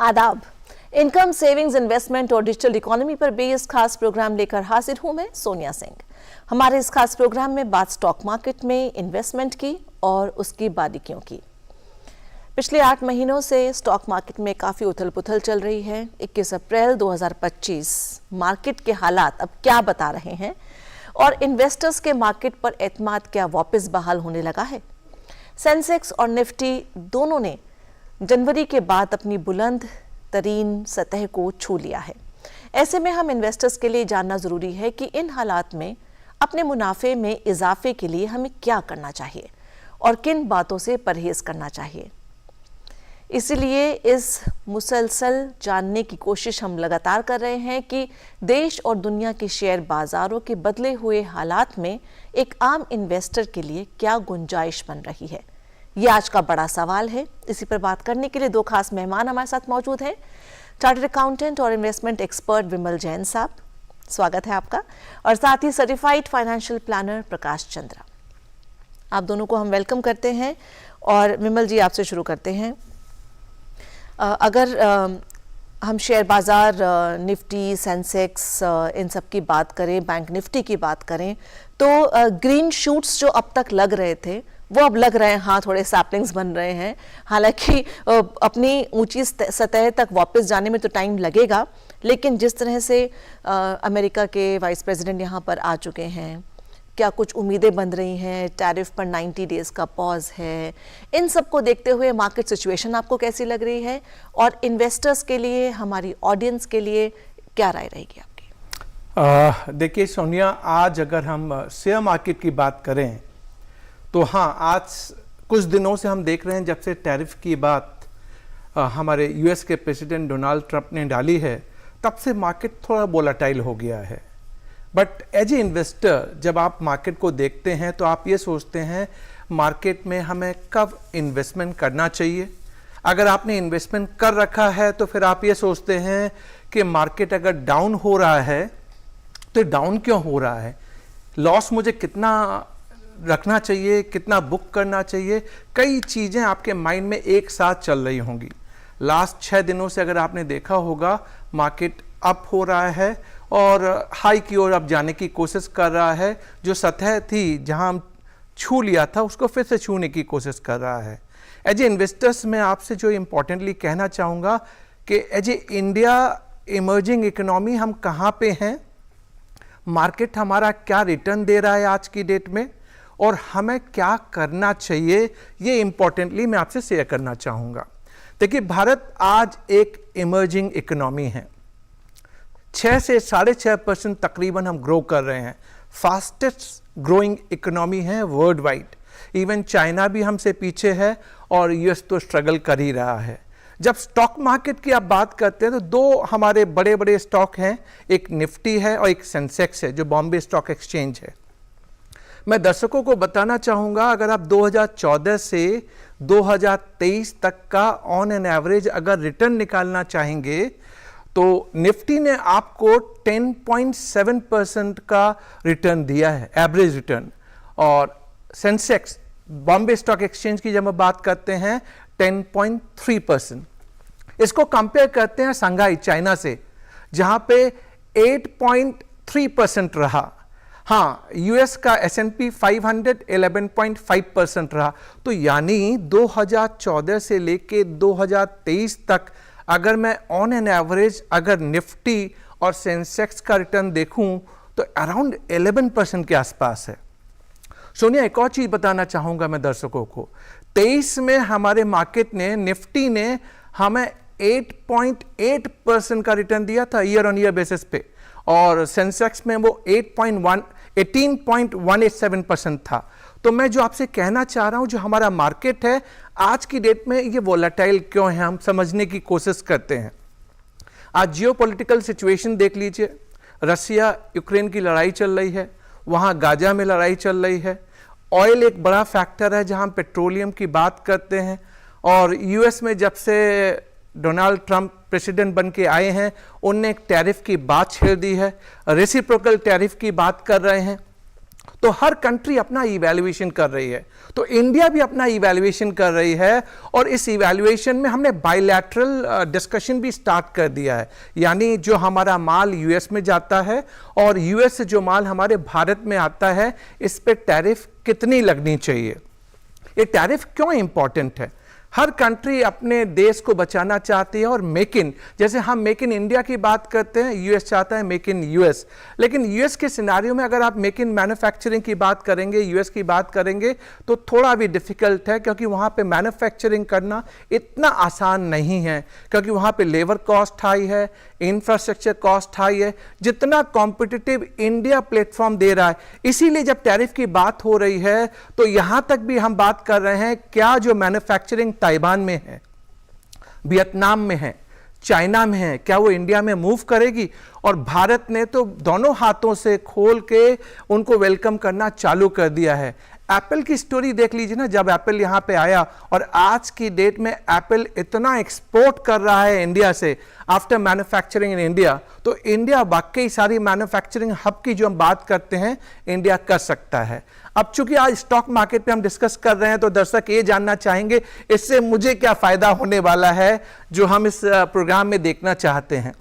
आदाब। Income, savings, investment और digital economy पर बेस्ड खास प्रोग्राम लेकर हाजिर हूं मैं सोनिया सिंह। हमारे इस खास प्रोग्राम में बात स्टॉक मार्केट में इन्वेस्टमेंट की और उसकी बारीकियों की। पिछले 8 महीनों से स्टॉक मार्केट में काफ़ी उथल पुथल चल रही है। 21 अप्रैल 2025 मार्केट के हालात अब क्या बता रहे हैं और इन्वेस्टर्स के मार्केट पर एतमाद क्या वापस बहाल होने लगा है। सेंसेक्स और निफ्टी दोनों ने जनवरी के बाद अपनी बुलंद तरीन सतह को छू लिया है। ऐसे में हम इन्वेस्टर्स के लिए जानना ज़रूरी है कि इन हालात में अपने मुनाफे में इजाफे के लिए हमें क्या करना चाहिए और किन बातों से परहेज करना चाहिए। इसीलिए इस मुसलसल जानने की कोशिश हम लगातार कर रहे हैं कि देश और दुनिया के शेयर बाजारों के बदले हुए हालात में एक आम इन्वेस्टर के लिए क्या गुंजाइश बन रही है। ये आज का बड़ा सवाल है। इसी पर बात करने के लिए 2 खास मेहमान हमारे साथ मौजूद हैं। चार्टर्ड अकाउंटेंट और इन्वेस्टमेंट एक्सपर्ट विमल जैन साहब, स्वागत है आपका, और साथ ही certified financial planner Prakash Chandra. आप दोनों को हम वेलकम करते हैं। और विमल जी, आपसे शुरू करते हैं। अगर हम शेयर बाज़ार, निफ्टी, सेंसेक्स, इन सब की बात करें, बैंक निफ्टी की बात करें, तो ग्रीन शूट्स जो अब तक लग रहे थे वो अब लग रहे हैं। हाँ, थोड़े सैपलिंग्स बन रहे हैं। हालांकि अपनी ऊंची सतह तक वापस जाने में तो टाइम लगेगा, लेकिन जिस तरह से अमेरिका के वाइस प्रेसिडेंट यहाँ पर आ चुके हैं, क्या कुछ उम्मीदें बन रही हैं, टैरिफ पर 90 डेज का पॉज है, इन सब को देखते हुए मार्केट सिचुएशन आपको कैसी लग रही है और इन्वेस्टर्स के लिए, हमारी ऑडियंस के लिए क्या राय रहेगी आपकी? देखिए सोनिया, आज अगर हम शेयर मार्केट की बात करें तो हाँ, आज कुछ दिनों से हम देख रहे हैं जब से टैरिफ की बात हमारे यूएस के प्रेसिडेंट डोनाल्ड ट्रंप ने डाली है, तब से मार्केट थोड़ा वोलेटाइल हो गया है। बट एज ए इन्वेस्टर जब आप मार्केट को देखते हैं तो आप ये सोचते हैं मार्केट में हमें कब इन्वेस्टमेंट करना चाहिए। अगर आपने इन्वेस्टमेंट कर रखा है तो फिर आप ये सोचते हैं कि मार्केट अगर डाउन हो रहा है तो डाउन क्यों हो रहा है, लॉस मुझे कितना रखना चाहिए, कितना बुक करना चाहिए। कई चीज़ें आपके माइंड में एक साथ चल रही होंगी। लास्ट 6 दिनों से अगर आपने देखा होगा, मार्केट अप हो रहा है और हाई की ओर अब जाने की कोशिश कर रहा है। जो सतह थी जहां हम छू लिया था उसको फिर से छूने की कोशिश कर रहा है। एज ए इन्वेस्टर्स मैं आपसे जो इम्पोर्टेंटली कहना चाहूँगा कि as a India emerging economy हम कहाँ पे हैं, मार्केट हमारा क्या रिटर्न दे रहा है आज की डेट में और हमें क्या करना चाहिए, ये इम्पोर्टेंटली मैं आपसे शेयर करना चाहूँगा। देखिए, भारत आज एक इमर्जिंग इकोनॉमी है। 6 से 6.5% तकरीबन हम ग्रो कर रहे हैं। फास्टेस्ट ग्रोइंग इकोनॉमी है वर्ल्ड वाइड। इवन चाइना भी हमसे पीछे है और यूएस तो स्ट्रगल कर ही रहा है। जब स्टॉक मार्केट की आप बात करते हैं तो 2 हमारे बड़े बड़े स्टॉक हैं, एक निफ्टी है और एक सेंसेक्स है जो बॉम्बे स्टॉक एक्सचेंज है। मैं दर्शकों को बताना चाहूँगा, अगर आप 2014 से 2023 तक का ऑन एन एवरेज अगर रिटर्न निकालना चाहेंगे तो निफ्टी ने आपको 10.7% का रिटर्न दिया है, एवरेज रिटर्न। और सेंसेक्स बॉम्बे स्टॉक एक्सचेंज की जब हम बात करते हैं 10.3%। इसको कंपेयर करते हैं शंघाई चाइना से, जहां पे 8.3% रहा। हाँ, यूएस का S&P 500 11.5% रहा। तो यानी 2014 से लेके 2023 तक अगर मैं ऑन एन एवरेज अगर निफ्टी और सेंसेक्स का रिटर्न देखूं तो अराउंड 11% के आसपास है। सोनिया, एक और चीज बताना चाहूंगा मैं दर्शकों को। 23 में हमारे मार्केट ने, निफ्टी ने हमें 8.8% का रिटर्न दिया था ईयर ऑन ईयर बेसिस पे, और सेंसेक्स में वो 18.187% था। तो मैं जो आपसे कहना चाह रहा हूं, जो हमारा मार्केट है आज की डेट में ये वोलेटाइल क्यों है, हम समझने की कोशिश करते हैं। आज जियोपॉलिटिकल सिचुएशन देख लीजिए। रसिया यूक्रेन की लड़ाई चल रही है, वहां गाजा में लड़ाई चल रही है। ऑयल एक बड़ा फैक्टर है जहां हम पेट्रोलियम की बात करते हैं। और यूएस में जब से डोनाल्ड ट्रंप प्रेसिडेंट बन के आए हैं, उनने एक टैरिफ की बात छेड़ दी है, रेसिप्रोकल टैरिफ की बात कर रहे हैं। तो हर कंट्री अपना इवैल्यूएशन कर रही है, तो इंडिया भी अपना इवैल्यूएशन कर रही है और इस इवैल्यूएशन में हमने बायलैटरल डिस्कशन भी स्टार्ट कर दिया है। यानी जो हमारा माल यूएस में जाता है और यूएस से जो माल हमारे भारत में आता है, इस पे टैरिफ कितनी लगनी चाहिए। ये टैरिफ क्यों इंपॉर्टेंट है? हर कंट्री अपने देश को बचाना चाहती है और मेक इन, जैसे हम मेक इन इंडिया की बात करते हैं, यूएस चाहता है मेक इन यूएस, लेकिन यूएस के सिनारियो में अगर आप मेक इन मैन्युफैक्चरिंग की बात करेंगे, यूएस की बात करेंगे, तो थोड़ा भी डिफिकल्ट है, क्योंकि वहाँ पे मैन्युफैक्चरिंग करना इतना आसान नहीं है, क्योंकि वहाँ पे लेबर कॉस्ट हाई है, इंफ्रास्ट्रक्चर कॉस्ट हाई है, जितना कॉम्पिटिटिव इंडिया प्लेटफॉर्म दे रहा है। इसीलिए जब टैरिफ की बात हो रही है तो यहाँ तक भी हम बात कर रहे हैं, क्या जो मैन्युफैक्चरिंग ताइवान में है, वियतनाम में है, चाइना में है, क्या वो इंडिया में मूव करेगी? और भारत ने तो दोनों हाथों से खोल के उनको वेलकम करना चालू कर दिया है। एप्पल की स्टोरी देख लीजिए ना, जब एप्पल यहाँ पे आया और आज की डेट में एप्पल इतना एक्सपोर्ट कर रहा है इंडिया से आफ्टर मैन्युफैक्चरिंग इन इंडिया, तो इंडिया वाकई सारी मैन्युफैक्चरिंग हब की जो हम बात करते हैं, इंडिया कर सकता है। अब चूंकि आज स्टॉक मार्केट पे हम डिस्कस कर रहे हैं, तो दर्शक ये जानना चाहेंगे इससे मुझे क्या फायदा होने वाला है, जो हम इस प्रोग्राम में देखना चाहते हैं।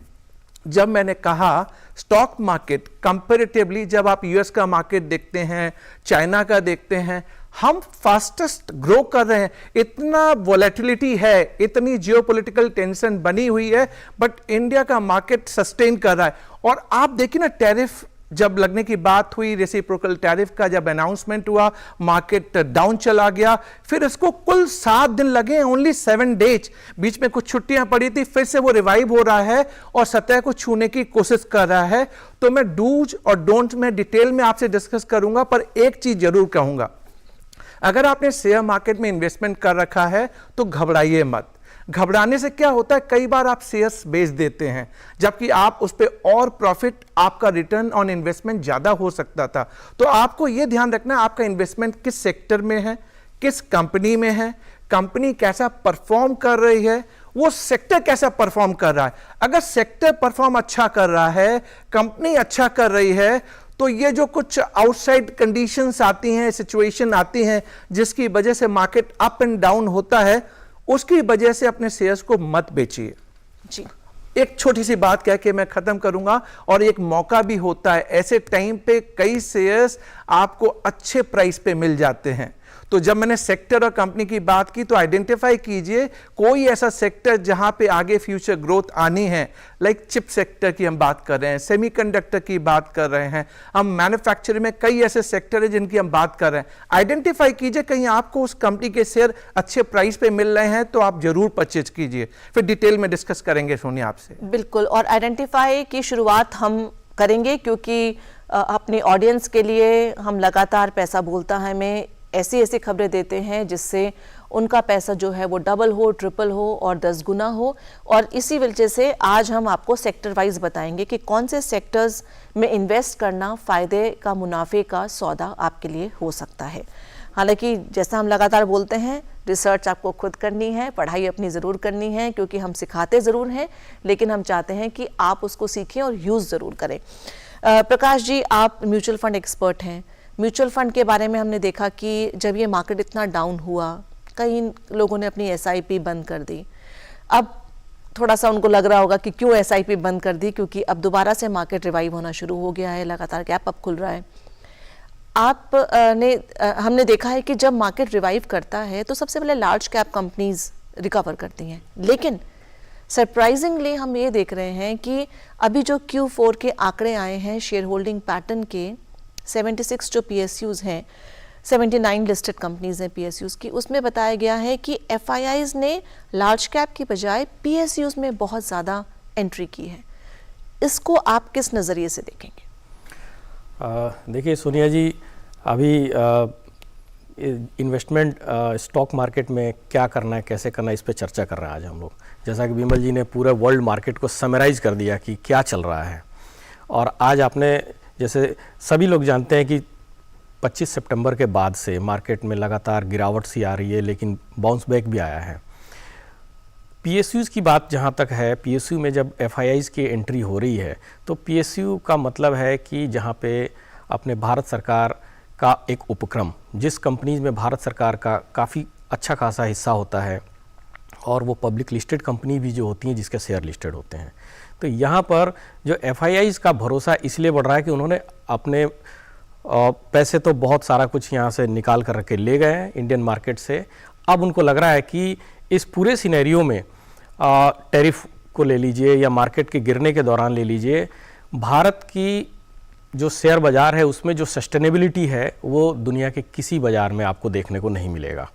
जब मैंने कहा स्टॉक मार्केट कंपैरेटिवली, जब आप यूएस का मार्केट देखते हैं, चाइना का देखते हैं, हम फास्टेस्ट ग्रो कर रहे हैं। इतना वोलेटिलिटी है, इतनी जियोपॉलिटिकल टेंशन बनी हुई है, बट इंडिया का मार्केट सस्टेन कर रहा है। और आप देखिए ना, टैरिफ जब लगने की बात हुई, रेसिप्रोकल टैरिफ का जब अनाउंसमेंट हुआ, मार्केट डाउन चला गया, फिर इसको कुल 7 दिन लगे, ओनली 7 डेज, बीच में कुछ छुट्टियां पड़ी थी, फिर से वो रिवाइव हो रहा है और सतह को छूने की कोशिश कर रहा है। तो मैं डूज और डोंट में डिटेल में आपसे डिस्कस करूंगा, पर एक चीज जरूर कहूंगा, अगर आपने शेयर मार्केट में इन्वेस्टमेंट कर रखा है तो घबराइए मत। घबराने से क्या होता है, कई बार आप शेयर्स बेच देते हैं, जबकि आप उस पर और प्रॉफिट, आपका रिटर्न ऑन इन्वेस्टमेंट ज्यादा हो सकता था। तो आपको यह ध्यान रखना, आपका इन्वेस्टमेंट किस सेक्टर में है, किस कंपनी में है, कंपनी कैसा परफॉर्म कर रही है, वो सेक्टर कैसा परफॉर्म कर रहा है। अगर सेक्टर परफॉर्म अच्छा कर रहा है, कंपनी अच्छा कर रही है, तो ये जो कुछ आउटसाइड कंडीशंस आती हैं, सिचुएशन आती हैं, जिसकी वजह से मार्केट अप एंड डाउन होता है, उसकी वजह से अपने शेयर्स को मत बेचिए। जी, एक छोटी सी बात कह के मैं खत्म करूंगा, और एक मौका भी होता है, ऐसे टाइम पे कई शेयर्स आपको अच्छे प्राइस पे मिल जाते हैं। तो जब मैंने सेक्टर और कंपनी की बात की, तो आइडेंटिफाई कीजिए कोई ऐसा सेक्टर जहां पे आगे फ्यूचर ग्रोथ आनी है, लाइक चिप सेक्टर की हम बात कर रहे हैं, सेमीकंडक्टर की बात कर रहे हैं, हम मैन्युफैक्चरिंग में कई ऐसे सेक्टर है जिनकी हम बात कर रहे हैं। आइडेंटिफाई कीजिए, कहीं आपको उस कंपनी के शेयर अच्छे प्राइस पे मिल रहे हैं तो आप जरूर परचेज कीजिए। फिर डिटेल में डिस्कस करेंगे सोनिया आपसे। बिल्कुल, और आइडेंटिफाई की शुरुआत हम करेंगे, क्योंकि अपने ऑडियंस के लिए हम लगातार पैसा बोलता है में ऐसी ऐसी खबरें देते हैं जिससे उनका पैसा जो है वो डबल हो, ट्रिपल हो और 10 गुना हो। और इसी वजह से आज हम आपको सेक्टर वाइज बताएंगे कि कौन से सेक्टर्स में इन्वेस्ट करना फ़ायदे का, मुनाफे का सौदा आपके लिए हो सकता है। हालांकि जैसा हम लगातार बोलते हैं, रिसर्च आपको खुद करनी है, पढ़ाई अपनी ज़रूर करनी है, क्योंकि हम सिखाते ज़रूर हैं, लेकिन हम चाहते हैं कि आप उसको सीखें और यूज़ ज़रूर करें। प्रकाश जी, आप म्यूचुअल फंड एक्सपर्ट हैं। म्यूचुअल फंड के बारे में हमने देखा कि जब ये मार्केट इतना डाउन हुआ, कई लोगों ने अपनी SIP बंद कर दी। अब थोड़ा सा उनको लग रहा होगा कि क्यों SIP बंद कर दी, क्योंकि अब दोबारा से मार्केट रिवाइव होना शुरू हो गया है, लगातार गैप अप खुल रहा है। हमने देखा है कि जब मार्केट रिवाइव करता है तो सबसे पहले लार्ज कैप कंपनीज रिकवर करती हैं, लेकिन सरप्राइजिंगली हम ये देख रहे हैं कि अभी जो Q4 के आंकड़े आए हैं शेयर होल्डिंग पैटर्न के, 76 जो PSUs हैं, 79 लिस्टेड कंपनीज हैं PSUs की, उसमें बताया गया है कि FIIs ने लार्ज कैप की बजाय PSUs में बहुत ज़्यादा एंट्री की है। इसको आप किस नज़रिए से देखेंगे? देखिए सोनिया जी, अभी इन्वेस्टमेंट स्टॉक मार्केट में क्या करना है, कैसे करना है, इस पे चर्चा कर रहे हैं आज हम लोग। जैसा कि विमल जी ने पूरे वर्ल्ड मार्केट को समराइज कर दिया कि क्या चल रहा है। और आज आपने, जैसे सभी लोग जानते हैं कि 25 सितंबर के बाद से मार्केट में लगातार गिरावट सी आ रही है, लेकिन बाउंस बैक भी आया है। PSUs की बात जहाँ तक है, PSU में जब FIIs की एंट्री हो रही है, तो PSU का मतलब है कि जहाँ पे अपने भारत सरकार का एक उपक्रम, जिस कंपनीज में भारत सरकार का काफ़ी अच्छा खासा हिस्सा होता है और वो पब्लिक लिस्टेड कंपनी भी जो होती हैं जिसके शेयर लिस्टेड होते हैं। तो यहाँ पर जो FIIs का भरोसा इसलिए बढ़ रहा है कि उन्होंने अपने पैसे तो बहुत सारा कुछ यहाँ से निकाल कर के ले गए हैं इंडियन मार्केट से। अब उनको लग रहा है कि इस पूरे सिनेरियो में टैरिफ को ले लीजिए या मार्केट के गिरने के दौरान ले लीजिए, भारत की जो शेयर बाज़ार है उसमें जो सस्टेनेबिलिटी है वो दुनिया के किसी बाज़ार में आपको देखने को नहीं मिलेगा।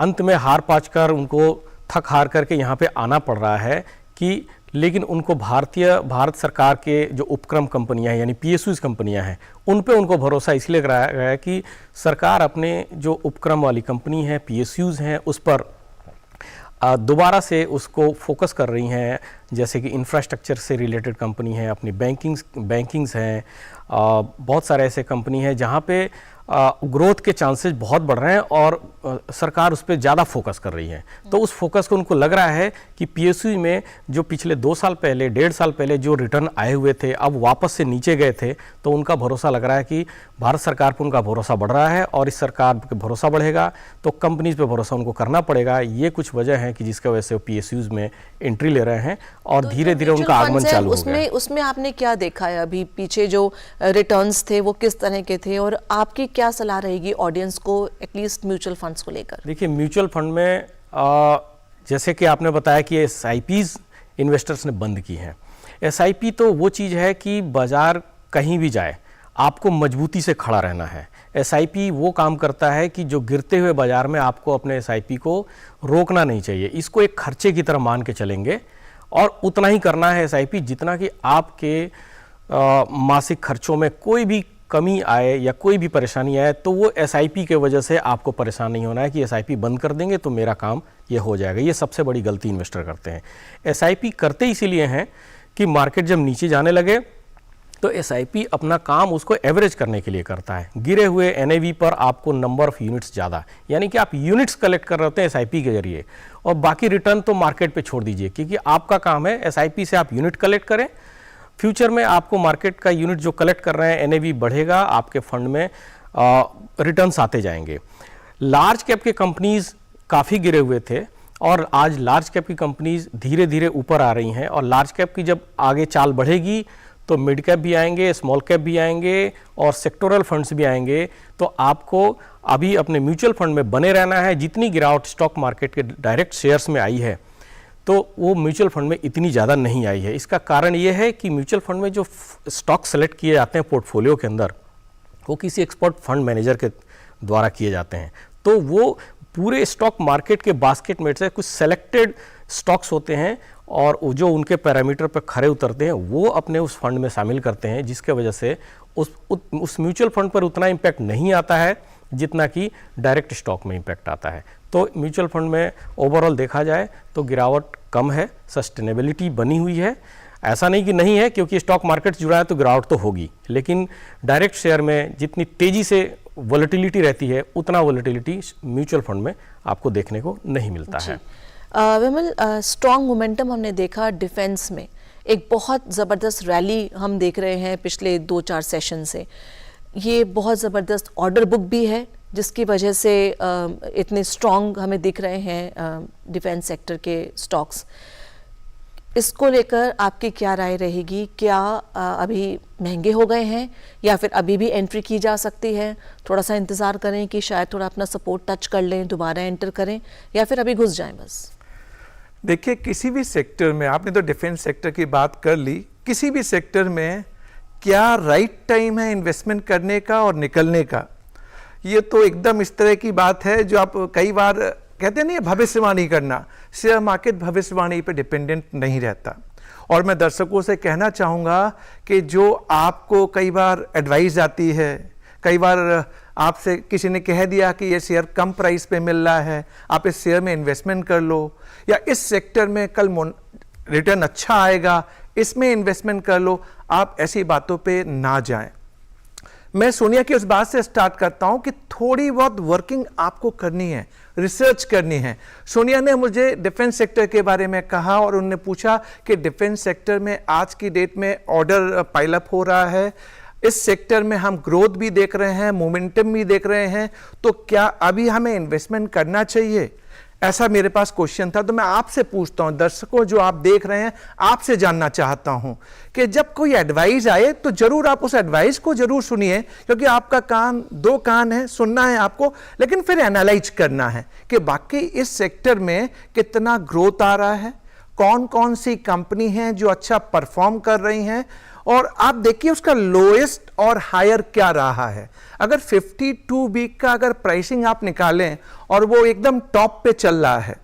अंत में हार पाच कर उनको थक हार करके यहाँ पे आना पड़ रहा है कि लेकिन उनको भारत सरकार के जो उपक्रम कंपनियां हैं यानी PSUs कंपनियां हैं उन पे उनको भरोसा इसलिए कराया गया है कि सरकार अपने जो उपक्रम वाली कंपनी है PSUs हैं उस पर दोबारा से उसको फोकस कर रही हैं, जैसे कि इंफ्रास्ट्रक्चर से रिलेटेड कंपनी है, अपनी बैंकिंग्स हैं, बहुत सारे ऐसे कंपनी हैं जहाँ पे ग्रोथ के चांसेस बहुत बढ़ रहे हैं और सरकार उस पर ज़्यादा फोकस कर रही है। तो उस फोकस को उनको लग रहा है कि PSU में जो पिछले 2 साल पहले 1.5 साल पहले जो रिटर्न आए हुए थे अब वापस से नीचे गए थे, तो उनका भरोसा लग रहा है कि भारत सरकार पर उनका भरोसा बढ़ रहा है और इस सरकार पर भरोसा बढ़ेगा तो कंपनीज पे भरोसा उनको करना पड़ेगा। ये कुछ वजह है कि जिसकी वजह से वो PSUs में एंट्री ले रहे हैं और धीरे धीरे उनका आगमन चालू हो गया। उसमें आपने क्या देखा है अभी पीछे जो रिटर्न्स थे वो किस तरह के थे और आपकी क्या सलाह रहेगी ऑडियंस को एटलीस्ट म्यूचुअल फंड्स को लेकर? देखिए, म्यूचुअल फंड में जैसे कि आपने बताया कि SIPs इन्वेस्टर्स ने बंद की हैं। SIP तो वो चीज़ है कि बाज़ार कहीं भी जाए आपको मजबूती से खड़ा रहना है। SIP वो काम करता है कि जो गिरते हुए बाज़ार में आपको अपने SIP को रोकना नहीं चाहिए, इसको एक खर्चे की तरह मान के चलेंगे और उतना ही करना है SIP जितना कि आपके मासिक खर्चों में कोई भी कमी आए या कोई भी परेशानी आए तो वो SIP के वजह से आपको परेशान नहीं होना है कि SIP बंद कर देंगे तो मेरा काम ये हो जाएगा। ये सबसे बड़ी गलती इन्वेस्टर करते हैं। SIP करते इसीलिए हैं कि मार्केट जब नीचे जाने लगे तो SIP अपना काम उसको एवरेज करने के लिए करता है। गिरे हुए NAV पर आपको नंबर ऑफ यूनिट्स ज़्यादा, यानी कि आप यूनिट्स कलेक्ट कर रहे होते हैं SIP के जरिए और बाकी रिटर्न तो मार्केट पे छोड़ दीजिए, क्योंकि आपका काम है SIP से आप यूनिट कलेक्ट करें। फ्यूचर में आपको मार्केट का यूनिट जो कलेक्ट कर रहे हैं NAV बढ़ेगा, आपके फंड में रिटर्न्स आते जाएंगे। लार्ज कैप के कंपनीज काफ़ी गिरे हुए थे और आज लार्ज कैप की कंपनीज धीरे धीरे ऊपर आ रही हैं और लार्ज कैप की जब आगे चाल बढ़ेगी तो मिड कैप भी आएंगे, स्मॉल कैप भी आएंगे और सेक्टोरल फंड्स भी आएंगे। तो आपको अभी अपने म्यूचुअल फंड में बने रहना है। जितनी गिरावट स्टॉक मार्केट के डायरेक्ट शेयर्स में आई है तो वो म्यूचुअल फंड में इतनी ज़्यादा नहीं आई है। इसका कारण ये है कि म्यूचुअल फंड में जो स्टॉक सेलेक्ट किए जाते हैं पोर्टफोलियो के अंदर वो किसी एक्सपर्ट फंड मैनेजर के द्वारा किए जाते हैं। तो वो पूरे स्टॉक मार्केट के बास्केट में से कुछ सेलेक्टेड स्टॉक्स होते हैं और जो उनके पैरामीटर पर खरे उतरते हैं वो अपने उस फंड में शामिल करते हैं, जिसके वजह से उस म्यूचुअल फंड पर उतना इम्पैक्ट नहीं आता है जितना कि डायरेक्ट स्टॉक में इम्पैक्ट आता है। तो म्यूचुअल फंड में ओवरऑल देखा जाए तो गिरावट कम है, सस्टेनेबिलिटी बनी हुई है। ऐसा नहीं कि नहीं है, क्योंकि स्टॉक मार्केट जुड़ा है तो गिरावट तो होगी, लेकिन डायरेक्ट शेयर में जितनी तेज़ी से वोलेटिलिटी रहती है उतना वोलेटिलिटी म्यूचुअल फंड में आपको देखने को नहीं मिलता है। विमल, स्ट्रॉन्ग मोमेंटम हमने देखा डिफेंस में, एक बहुत ज़बरदस्त रैली हम देख रहे हैं पिछले 2-4 सेशन से। ये बहुत ज़बरदस्त ऑर्डर बुक भी है जिसकी वजह से इतने स्ट्रॉन्ग हमें दिख रहे हैं डिफेंस सेक्टर के स्टॉक्स। इसको लेकर आपकी क्या राय रहेगी? क्या अभी महंगे हो गए हैं या फिर अभी भी एंट्री की जा सकती है? थोड़ा सा इंतज़ार करें कि शायद थोड़ा अपना सपोर्ट टच कर लें, दोबारा एंटर करें, या फिर अभी घुस जाएं बस? देखिए, किसी भी सेक्टर में, आपने तो डिफेंस सेक्टर की बात कर ली, किसी भी सेक्टर में क्या राइट टाइम है इन्वेस्टमेंट करने का और निकलने का, ये तो एकदम इस तरह की बात है जो आप कई बार कहते नहीं है भविष्यवाणी करना। शेयर मार्केट भविष्यवाणी पे डिपेंडेंट नहीं रहता। और मैं दर्शकों से कहना चाहूँगा कि जो आपको कई बार एडवाइस आती है, कई बार आपसे किसी ने कह दिया कि ये शेयर कम प्राइस पे मिल रहा है, आप इस शेयर में इन्वेस्टमेंट कर लो, या इस सेक्टर में कल रिटर्न अच्छा आएगा, इसमें इन्वेस्टमेंट कर लो, आप ऐसी बातों पे ना जाएं। मैं सोनिया की उस बात से स्टार्ट करता हूं कि थोड़ी बहुत वर्किंग आपको करनी है, रिसर्च करनी है। सोनिया ने मुझे डिफेंस सेक्टर के बारे में कहा और उन्होंने पूछा कि डिफेंस सेक्टर में आज की डेट में ऑर्डर पाइल अप हो रहा है, इस सेक्टर में हम ग्रोथ भी देख रहे हैं, मोमेंटम भी देख रहे हैं, तो क्या अभी हमें इन्वेस्टमेंट करना चाहिए? ऐसा मेरे पास क्वेश्चन था। तो मैं आपसे पूछता हूं, दर्शकों जो आप देख रहे हैं, आपसे जानना चाहता हूं कि जब कोई एडवाइस आए तो जरूर आप उस एडवाइस को जरूर सुनिए, क्योंकि आपका कान, 2 कान है, सुनना है आपको, लेकिन फिर एनालाइज करना है कि बाकी इस सेक्टर में कितना ग्रोथ आ रहा है, कौन कौन सी कंपनी हैं जो अच्छा परफॉर्म कर रही हैं, और आप देखिए उसका लोएस्ट और हायर क्या रहा है। अगर 52 वीक का अगर प्राइसिंग आप निकालें और वो एकदम टॉप पे चल रहा है,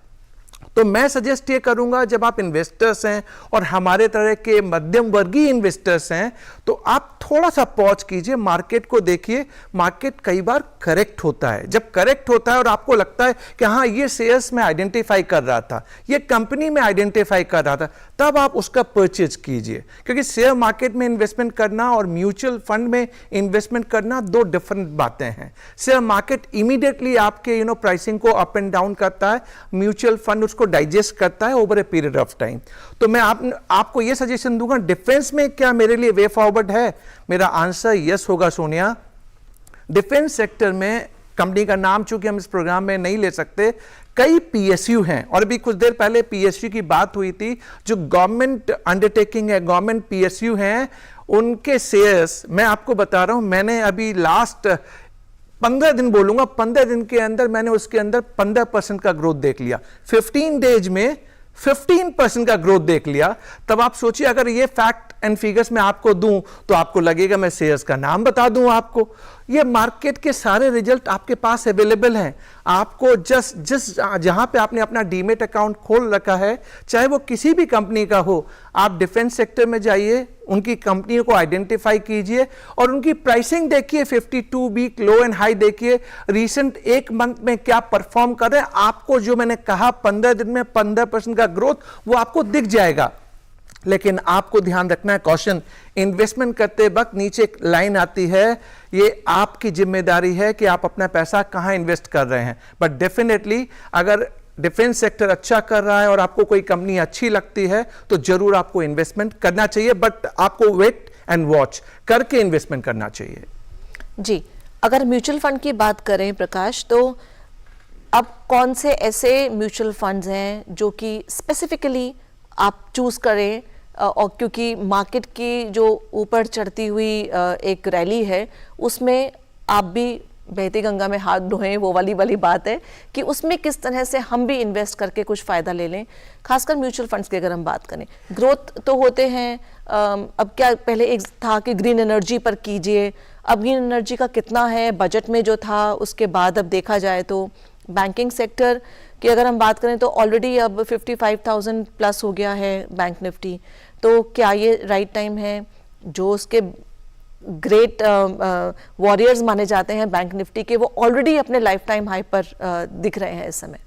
तो मैं सजेस्ट ये करूंगा, जब आप इन्वेस्टर्स हैं और हमारे तरह के मध्यम वर्गीय इन्वेस्टर्स हैं, तो आप थोड़ा सा पॉज कीजिए, मार्केट को देखिए। मार्केट कई बार करेक्ट होता है। जब करेक्ट होता है और आपको लगता है कि हाँ ये शेयर्स में आइडेंटिफाई कर रहा था, ये कंपनी में आइडेंटिफाई कर रहा था, तब आप उसका परचेज कीजिए। क्योंकि शेयर मार्केट में इन्वेस्टमेंट करना और म्यूचुअल फंड में इन्वेस्टमेंट करना 2 डिफरेंट बातें हैं। शेयर मार्केट इमीडिएटली आपके प्राइसिंग को अप एंड डाउन करता है, म्यूचुअल फंड उसको डाइजेस्ट करता है over a period of time. तो मैं आपको यह सजेशन दूंगा, डिफेंस में क्या मेरे लिए वे फॉरवर्ड है? मेरा आंसर यस होगा सोनिया। डिफेंस सेक्टर में कंपनी का नाम चूंकि हम इस प्रोग्राम में नहीं ले सकते, कई पीएसयू हैं, और अभी कुछ देर पहले पीएसयू की बात हुई थी, जो गवर्नमेंट अंडरटेकिंग है, गवर्नमेंट पीएसयू हैं, उनके शेयर्स मैं आपको बता रहा हूं, मैंने अभी लास्ट 15 दिन बोलूंगा, 15 दिन के अंदर मैंने उसके अंदर 15% का ग्रोथ देख लिया। 15 डेज में 15% का ग्रोथ देख लिया। तब आप सोचिए, अगर ये फैक्ट एंड फिगर्स मैं आपको दूं तो आपको लगेगा मैं शेयर्स का नाम बता दूं आपको। ये मार्केट के सारे रिजल्ट आपके पास अवेलेबल हैं। आपको जिस जहां पे आपने अपना डीमेट अकाउंट खोल रखा है, चाहे वो किसी भी कंपनी का हो, आप डिफेंस सेक्टर में जाइए, उनकी कंपनियों को आइडेंटिफाई कीजिए और उनकी प्राइसिंग देखिए, 52 वीक लो एंड हाई देखिए, रीसेंट 1 मंथ में क्या परफॉर्म कर रहे हैं। आपको जो मैंने कहा 15 दिन में 15% का ग्रोथ, वो आपको दिख जाएगा। लेकिन आपको ध्यान रखना है, कॉशन, इन्वेस्टमेंट करते वक्त नीचे एक लाइन आती है, ये आपकी जिम्मेदारी है कि आप अपना पैसा कहां इन्वेस्ट कर रहे हैं। बट डेफिनेटली अगर डिफेंस सेक्टर अच्छा कर रहा है और आपको कोई कंपनी अच्छी लगती है तो जरूर आपको इन्वेस्टमेंट करना चाहिए, बट आपको वेट एंड वॉच करके इन्वेस्टमेंट करना चाहिए। जी, अगर म्यूचुअल फंड की बात करें प्रकाश, तो अब कौन से ऐसे म्यूचुअल फंड्स हैं जो कि स्पेसिफिकली आप चूज करें, और क्योंकि मार्केट की जो ऊपर चढ़ती हुई एक रैली है, उसमें आप भी बहती गंगा में हाथ धोएं, वो वाली बात है कि उसमें किस तरह से हम भी इन्वेस्ट करके कुछ फ़ायदा ले लें। खासकर म्यूचुअल फंड्स की अगर हम बात करें, ग्रोथ तो होते हैं। अब क्या, पहले एक था कि ग्रीन एनर्जी पर कीजिए, अब ग्रीन एनर्जी का कितना है बजट में जो था, उसके बाद अब देखा जाए तो बैंकिंग सेक्टर की अगर हम बात करें तो ऑलरेडी अब 55,000 प्लस हो गया है बैंक निफ्टी। तो क्या ये राइट टाइम है? जो उसके ग्रेट वॉरियर्स माने जाते हैं बैंक निफ्टी के, वो ऑलरेडी अपने लाइफ टाइम हाई पर दिख रहे हैं इस समय।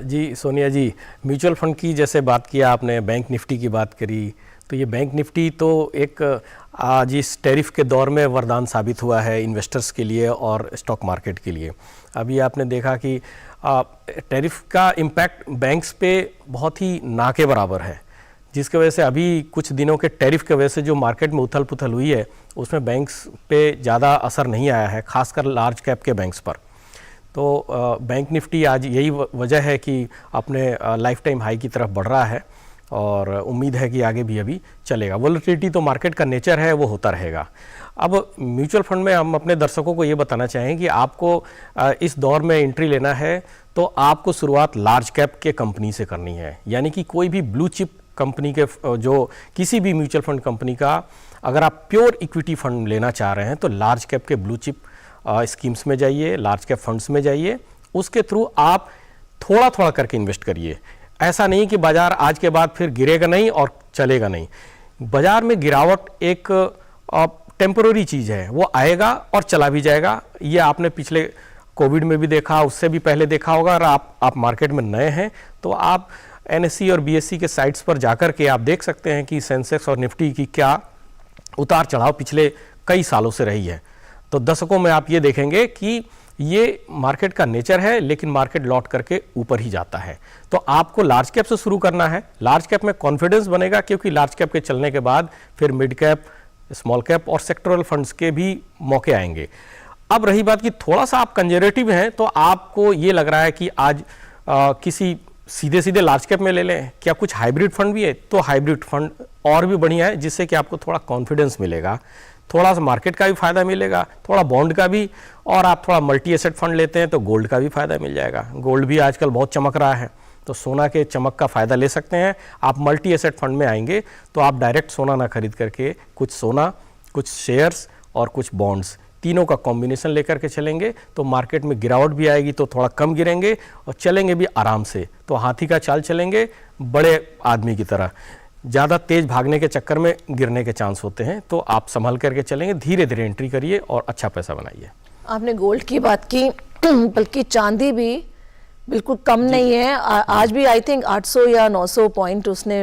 जी सोनिया जी, म्यूचुअल फंड की जैसे बात किया आपने, बैंक निफ्टी की बात करी, तो ये बैंक निफ्टी तो एक आज इस टैरिफ के दौर में वरदान साबित हुआ है इन्वेस्टर्स के लिए और स्टॉक मार्केट के लिए। अभी आपने देखा कि टैरिफ का इम्पैक्ट बैंक्स पे बहुत ही ना के बराबर है, जिसकी वजह से अभी कुछ दिनों के टैरिफ की वजह से जो मार्केट में उथल पुथल हुई है, उसमें बैंक्स पे ज़्यादा असर नहीं आया है, खासकर लार्ज कैप के बैंक्स पर। तो बैंक निफ्टी आज यही वजह है कि अपने लाइफ टाइम हाई की तरफ बढ़ रहा है और उम्मीद है कि आगे भी अभी चलेगा। वोलेटिलिटी तो मार्केट का नेचर है, वो होता रहेगा। अब म्यूचुअल फंड में हम अपने दर्शकों को ये बताना चाहें कि आपको इस दौर में एंट्री लेना है तो आपको शुरुआत लार्ज कैप के कंपनी से करनी है, यानी कि कोई भी ब्लू चिप कंपनी के, जो किसी भी म्यूचुअल फंड कंपनी का अगर आप प्योर इक्विटी फंड लेना चाह रहे हैं तो लार्ज कैप के ब्लू चिप स्कीम्स में जाइए, लार्ज कैप फंड्स में जाइए, उसके थ्रू आप थोड़ा थोड़ा करके इन्वेस्ट करिए। ऐसा नहीं कि बाजार आज के बाद फिर गिरेगा नहीं और चलेगा नहीं। बाजार में गिरावट एक टेम्पररी चीज़ है, वो आएगा और चला भी जाएगा। ये आपने पिछले कोविड में भी देखा, उससे भी पहले देखा होगा। अगर आप मार्केट में नए हैं तो आप NSE और BSE के साइट्स पर जाकर के आप देख सकते हैं कि सेंसेक्स और निफ्टी की क्या उतार चढ़ाव पिछले कई सालों से रही है। तो दशकों में आप ये देखेंगे कि ये मार्केट का नेचर है, लेकिन मार्केट लौट करके ऊपर ही जाता है। तो आपको लार्ज कैप से शुरू करना है। लार्ज कैप में कॉन्फिडेंस बनेगा, क्योंकि लार्ज कैप के चलने के बाद फिर मिड कैप, स्मॉल कैप और सेक्टरल फंड्स के भी मौके आएंगे। अब रही बात कि थोड़ा सा आप कंजर्वेटिव हैं तो आपको ये लग रहा है कि आज किसी सीधे सीधे लार्ज कैप में ले लें, क्या कुछ हाइब्रिड फंड भी है? तो हाइब्रिड फंड और भी बढ़िया है, जिससे कि आपको थोड़ा कॉन्फिडेंस मिलेगा, थोड़ा सा मार्केट का भी फायदा मिलेगा, थोड़ा बॉन्ड का भी, और आप थोड़ा मल्टी एसेट फंड लेते हैं तो गोल्ड का भी फायदा मिल जाएगा। गोल्ड भी आजकल बहुत चमक रहा है, तो सोना के चमक का फायदा ले सकते हैं। आप मल्टी एसेट फंड में आएंगे तो आप डायरेक्ट सोना ना खरीद करके कुछ सोना, कुछ शेयर्स और कुछ बॉन्ड्स, तीनों का कॉम्बिनेशन लेकर के चलेंगे तो मार्केट में गिरावट भी आएगी तो थोड़ा कम गिरेंगे और चलेंगे भी आराम से। तो हाथी का चाल चलेंगे, बड़े आदमी की तरह। ज़्यादा तेज भागने के चक्कर में गिरने के चांस होते हैं, तो आप संभल करके चलेंगे, धीरे धीरे एंट्री करिए और अच्छा पैसा बनाइए। आपने गोल्ड की बात की, बल्कि चांदी भी बिल्कुल कम नहीं है। आज भी आई थिंक 800 या 900 पॉइंट उसने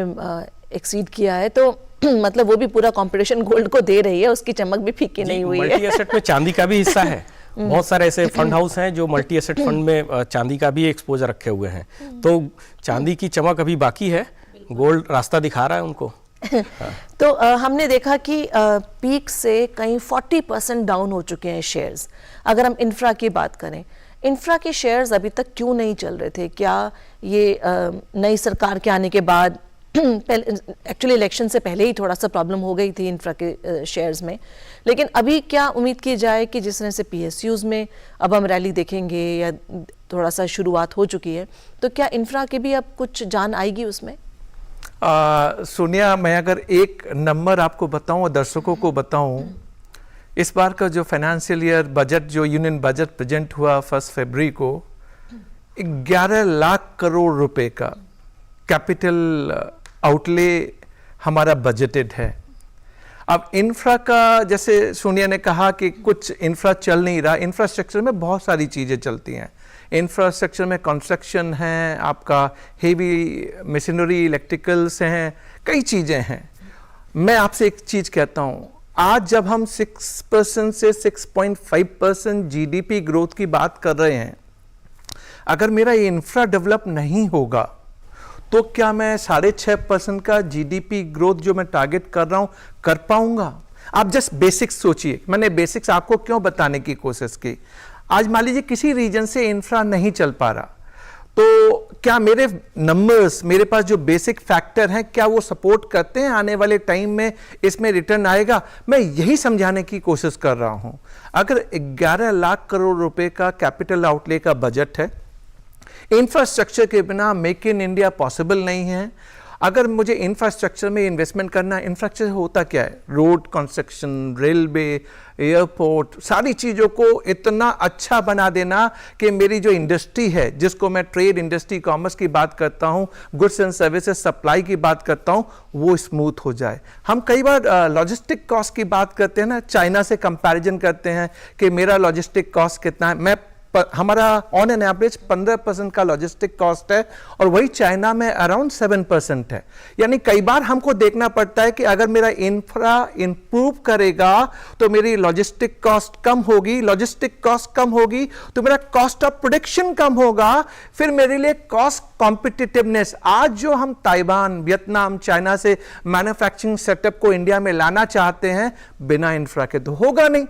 एक्सीड किया है, तो मतलब वो भी पूरा कंपटीशन गोल्ड को दे रही है, उसकी चमक भी फीकी नहीं हुई है। मल्टी एसेट में चांदी का भी हिस्सा है। बहुत सारे ऐसे फंड हाउस हैं जो मल्टी एसेट फंड में चांदी का भी एक्सपोजर रखे हुए हैं, तो चांदी की चमक अभी बाकी है, गोल्ड रास्ता दिखा रहा है उनको। तो हमने देखा कि पीक से कहीं 40% डाउन हो चुके हैं शेयर्स। अगर हम इंफ्रा की बात करें, इंफ्रा के शेयर्स अभी तक क्यों नहीं चल रहे थे? क्या ये नई सरकार के आने के बाद, एक्चुअली इलेक्शन से पहले ही थोड़ा सा प्रॉब्लम हो गई थी इंफ्रा के शेयर्स में, लेकिन अभी क्या उम्मीद की जाए कि जिस तरह से PSUs में अब हम रैली देखेंगे या थोड़ा सा शुरुआत हो चुकी है, तो क्या इंफ्रा की भी अब कुछ जान आएगी उसमें? सोनिया, मैं अगर एक नंबर आपको बताऊं और दर्शकों को बताऊं, इस बार का जो फाइनेंशियल ईयर बजट, जो यूनियन बजट प्रेजेंट हुआ 1 फरवरी को, 11 लाख करोड़ रुपए का कैपिटल आउटले हमारा बजटेड है। अब इंफ्रा का, जैसे सोनिया ने कहा कि कुछ इंफ्रा चल नहीं रहा, इंफ्रास्ट्रक्चर में बहुत सारी चीज़ें चलती हैं। इंफ्रास्ट्रक्चर में कंस्ट्रक्शन है, आपका हेवी मशीनरी, इलेक्ट्रिकल्स हैं, कई चीज़ें हैं। मैं आपसे एक चीज़ कहता हूँ, आज जब हम 6% से 6.5% GDP ग्रोथ की बात कर रहे हैं, अगर मेरा इंफ्रा डेवलप नहीं होगा तो क्या मैं 6.5% का GDP ग्रोथ जो मैं टारगेट कर रहा हूं कर पाऊंगा? आप जस्ट बेसिक्स सोचिए। मैंने बेसिक्स आपको क्यों बताने की कोशिश की। आज मान लीजिए किसी रीजन से इंफ्रा नहीं चल पा रहा, तो क्या मेरे नंबर्स, मेरे पास जो बेसिक फैक्टर हैं, क्या वो सपोर्ट करते हैं आने वाले टाइम में इसमें रिटर्न आएगा? मैं यही समझाने की कोशिश कर रहा हूं। अगर 11 लाख करोड़ रुपए का कैपिटल आउटले का बजट है, इंफ्रास्ट्रक्चर के बिना मेक इन इंडिया पॉसिबल नहीं है। अगर मुझे इंफ्रास्ट्रक्चर में इन्वेस्टमेंट करना, इंफ्रास्ट्रक्चर होता क्या है? रोड कंस्ट्रक्शन, रेलवे, एयरपोर्ट, सारी चीज़ों को इतना अच्छा बना देना कि मेरी जो इंडस्ट्री है, जिसको मैं ट्रेड, इंडस्ट्री, कॉमर्स की बात करता हूँ, गुड्स एंड सर्विसेज सप्लाई की बात करता हूँ, वो स्मूथ हो जाए। हम कई बार लॉजिस्टिक कॉस्ट की बात करते हैं ना, चाइना से कंपैरिजन करते हैं कि मेरा लॉजिस्टिक कॉस्ट कितना है। हमारा ऑन एन एवरेज 15% का लॉजिस्टिक कॉस्ट है और वही चाइना में अराउंड 7% है। यानी कई बार हमको देखना पड़ता है कि अगर मेरा इंफ्रा इंप्रूव करेगा तो मेरी लॉजिस्टिक कॉस्ट कम होगी, लॉजिस्टिक कॉस्ट कम होगी तो मेरा कॉस्ट ऑफ प्रोडक्शन कम होगा, फिर मेरे लिए कॉस्ट कॉम्पिटिटिवनेस। आज जो हम ताइवान, वियतनाम, चाइना से मैन्युफैक्चरिंग सेटअप को इंडिया में लाना चाहते हैं, बिना इंफ्रा के तो होगा नहीं।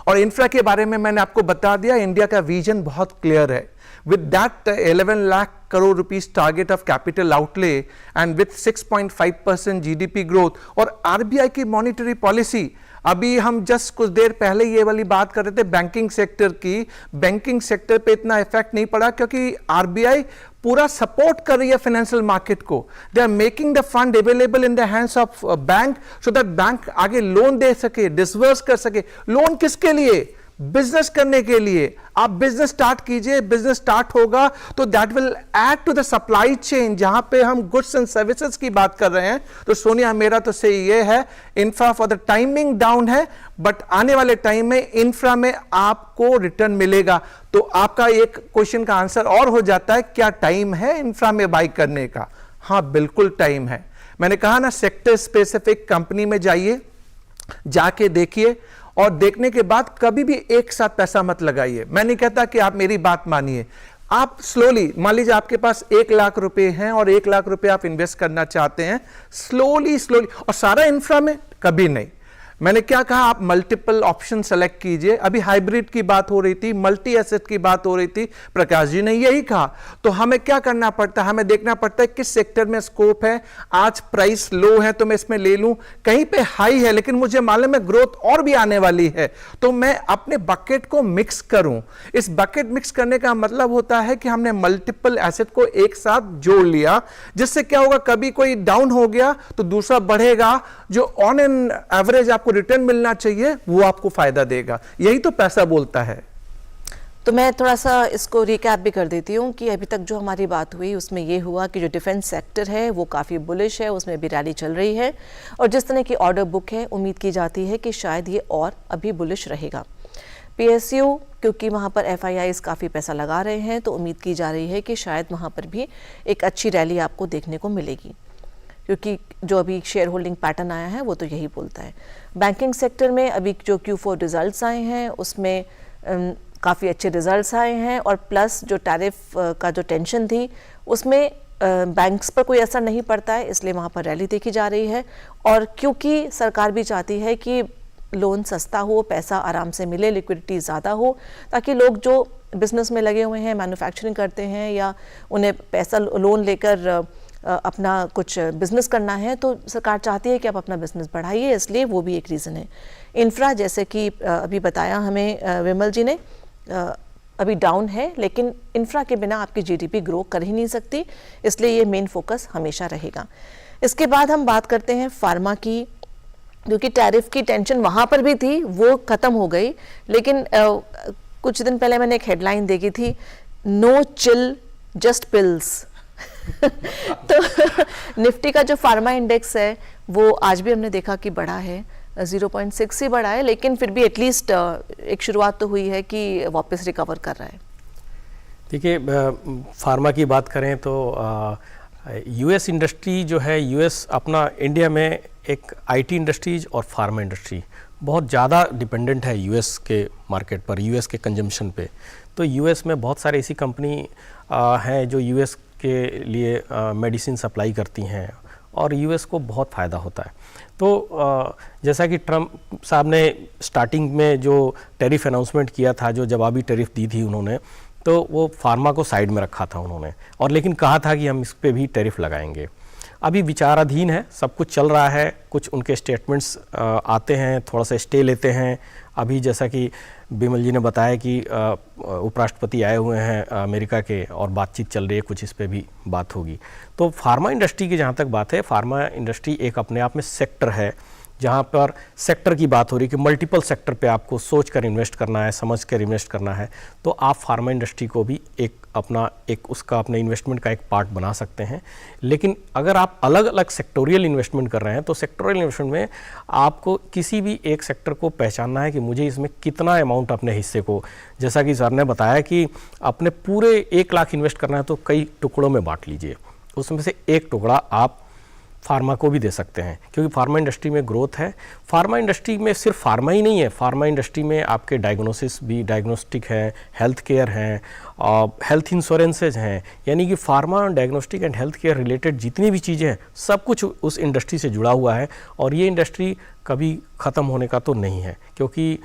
और इंफ्रा के बारे में मैंने आपको बता दिया, इंडिया का विजन बहुत क्लियर है। With that 11 lakh crore rupees target of capital outlay and with 6.5% GDP growth और RBI की मॉनिटरी पॉलिसी, अभी हम जस्ट कुछ देर पहले ये वाली बात कर रहे थे बैंकिंग सेक्टर की, बैंकिंग सेक्टर पे इतना इफेक्ट नहीं पड़ा क्योंकि RBI पूरा सपोर्ट कर रही है फाइनेंशियल मार्केट को। They are making the fund available in the hands of bank so that bank आगे लोन दे सके, डिसबर्स कर सके। लोन किसके लिए? बिजनेस करने के लिए। आप बिजनेस स्टार्ट कीजिए, बिजनेस स्टार्ट होगा तो that will add to the supply chain. जहां पे हम गुड्स एंड सर्विसेज की बात कर रहे हैं, तो सोनिया मेरा तो सही ये है, infra for the timing down है, बट आने वाले टाइम में इंफ्रा में आपको रिटर्न मिलेगा। तो आपका एक क्वेश्चन का आंसर और हो जाता है, क्या टाइम है इंफ्रा में बाई करने का? हाँ, बिल्कुल टाइम है। मैंने कहा ना, सेक्टर स्पेसिफिक कंपनी में जाइए, जाके देखिए और देखने के बाद कभी भी एक साथ पैसा मत लगाइए। मैं नहीं कहता कि आप मेरी बात मानिए, आप स्लोली, मान लीजिए आपके पास 1 लाख रुपए हैं और 1 लाख रुपए आप इन्वेस्ट करना चाहते हैं, स्लोली स्लोली, और सारा इंफ्रा में कभी नहीं। मैंने क्या कहा, आप मल्टीपल ऑप्शन सेलेक्ट कीजिए। अभी हाइब्रिड की बात हो रही थी, मल्टी एसेट की बात हो रही थी, प्रकाश जी ने यही कहा। तो हमें क्या करना पड़ता है, हमें देखना पड़ता है किस सेक्टर में स्कोप है। आज प्राइस लो है तो मैं इसमें ले लूं, कहीं पे हाई है लेकिन मुझे मालूम है ग्रोथ और भी आने वाली है, तो मैं अपने बकेट को मिक्स करूं। इस बकेट मिक्स करने का मतलब होता है कि हमने मल्टीपल एसेट को एक साथ जोड़ लिया, जिससे क्या होगा, कभी कोई डाउन हो गया तो दूसरा बढ़ेगा, जो ऑन एन एवरेज आपको रिटर्न मिलना चाहिए वो आपको फायदा देगा। यही तो पैसा बोलता है। तो मैं थोड़ा सा इसको रिकैप भी कर देती हूँ कि अभी तक जो हमारी बात हुई उसमें ये हुआ कि जो डिफेंस सेक्टर है वो काफ़ी बुलिश है, उसमें भी रैली चल रही है, और जिस तरह की ऑर्डर बुक है उम्मीद की जाती है कि शायद ये और अभी बुलिश रहेगा। PSU क्योंकि वहाँ पर FIIs काफ़ी पैसा लगा रहे हैं, तो उम्मीद की जा रही है कि शायद वहाँ पर भी एक अच्छी रैली आपको देखने को मिलेगी, क्योंकि जो अभी शेयर होल्डिंग पैटर्न आया है वो तो यही बोलता है। बैंकिंग सेक्टर में अभी जो Q4 रिजल्ट्स आए हैं उसमें काफ़ी अच्छे रिजल्ट्स आए हैं, और प्लस जो टैरिफ का जो टेंशन थी उसमें बैंक्स पर कोई असर नहीं पड़ता है, इसलिए वहाँ पर रैली देखी जा रही है। और क्योंकि सरकार भी चाहती है कि लोन सस्ता हो, पैसा आराम से मिले, लिक्विडिटी ज़्यादा हो, ताकि लोग जो बिजनेस में लगे हुए हैं, मैन्युफैक्चरिंग करते हैं या उन्हें पैसा लोन लेकर अपना कुछ बिजनेस करना है, तो सरकार चाहती है कि आप अपना बिजनेस बढ़ाइए, इसलिए वो भी एक रीज़न है। इंफ्रा जैसे कि अभी बताया हमें विमल जी ने, अभी डाउन है, लेकिन इंफ्रा के बिना आपकी GDP ग्रो कर ही नहीं सकती, इसलिए ये मेन फोकस हमेशा रहेगा। इसके बाद हम बात करते हैं फार्मा की, क्योंकि टैरिफ की टेंशन वहाँ पर भी थी, वो ख़त्म हो गई, लेकिन कुछ दिन पहले मैंने एक हेडलाइन देखी थी, नो चिल जस्ट पिल्स। तो निफ्टी का जो फार्मा इंडेक्स है वो आज भी हमने देखा कि बढ़ा है, 0.6 ही बढ़ा है, लेकिन फिर भी एटलीस्ट एक शुरुआत तो हुई है कि वापस रिकवर कर रहा है। देखिए, फार्मा की बात करें तो US इंडस्ट्री जो है, US अपना इंडिया में एक IT इंडस्ट्रीज और फार्मा इंडस्ट्री बहुत ज़्यादा डिपेंडेंट है US के मार्केट पर, US के कंजम्पशन पे। तो US में बहुत सारे ऐसी कंपनी हैं जो US के लिए मेडिसिन सप्लाई करती हैं, और US को बहुत फ़ायदा होता है। तो जैसा कि ट्रम्प साहब ने स्टार्टिंग में जो टैरिफ अनाउंसमेंट किया था, जो जवाबी टैरिफ दी थी उन्होंने, तो वो फार्मा को साइड में रखा था उन्होंने, और लेकिन कहा था कि हम इस पे भी टैरिफ लगाएंगे। अभी विचाराधीन है, सब कुछ चल रहा है, कुछ उनके स्टेटमेंट्स आते हैं, थोड़ा सा स्टे लेते हैं। अभी जैसा कि बिमल जी ने बताया कि उपराष्ट्रपति आए हुए हैं अमेरिका के, और बातचीत चल रही है, कुछ इस पे भी बात होगी। तो फार्मा इंडस्ट्री की जहाँ तक बात है, फार्मा इंडस्ट्री एक अपने आप में सेक्टर है, जहाँ पर सेक्टर की बात हो रही है कि मल्टीपल सेक्टर पे आपको सोच कर इन्वेस्ट करना है, समझ कर इन्वेस्ट करना है, तो आप फार्मा इंडस्ट्री को भी एक उसका अपने इन्वेस्टमेंट का एक पार्ट बना सकते हैं। लेकिन अगर आप अलग अलग सेक्टोरियल इन्वेस्टमेंट कर रहे हैं, तो सेक्टोरियल इन्वेस्टमेंट में आपको किसी भी एक सेक्टर को पहचानना है कि मुझे इसमें कितना अमाउंट अपने हिस्से को, जैसा कि सर ने बताया कि अपने पूरे 1 लाख इन्वेस्ट करना है तो कई टुकड़ों में बांट लीजिए, उसमें से एक टुकड़ा आप फार्मा को भी दे सकते हैं, क्योंकि फार्मा इंडस्ट्री में ग्रोथ है। फार्मा इंडस्ट्री में सिर्फ फार्मा ही नहीं है, फार्मा इंडस्ट्री में आपके डायग्नोसिस भी, डायग्नोस्टिक है, हेल्थ केयर हैं, हेल्थ इंश्योरेंसेज हैं, यानी कि pharma, diagnostic and health care related जितनी भी चीज़ें हैं, सब कुछ उस इंडस्ट्री से जुड़ा हुआ है। और ये इंडस्ट्री कभी ख़त्म होने का तो नहीं है, क्योंकि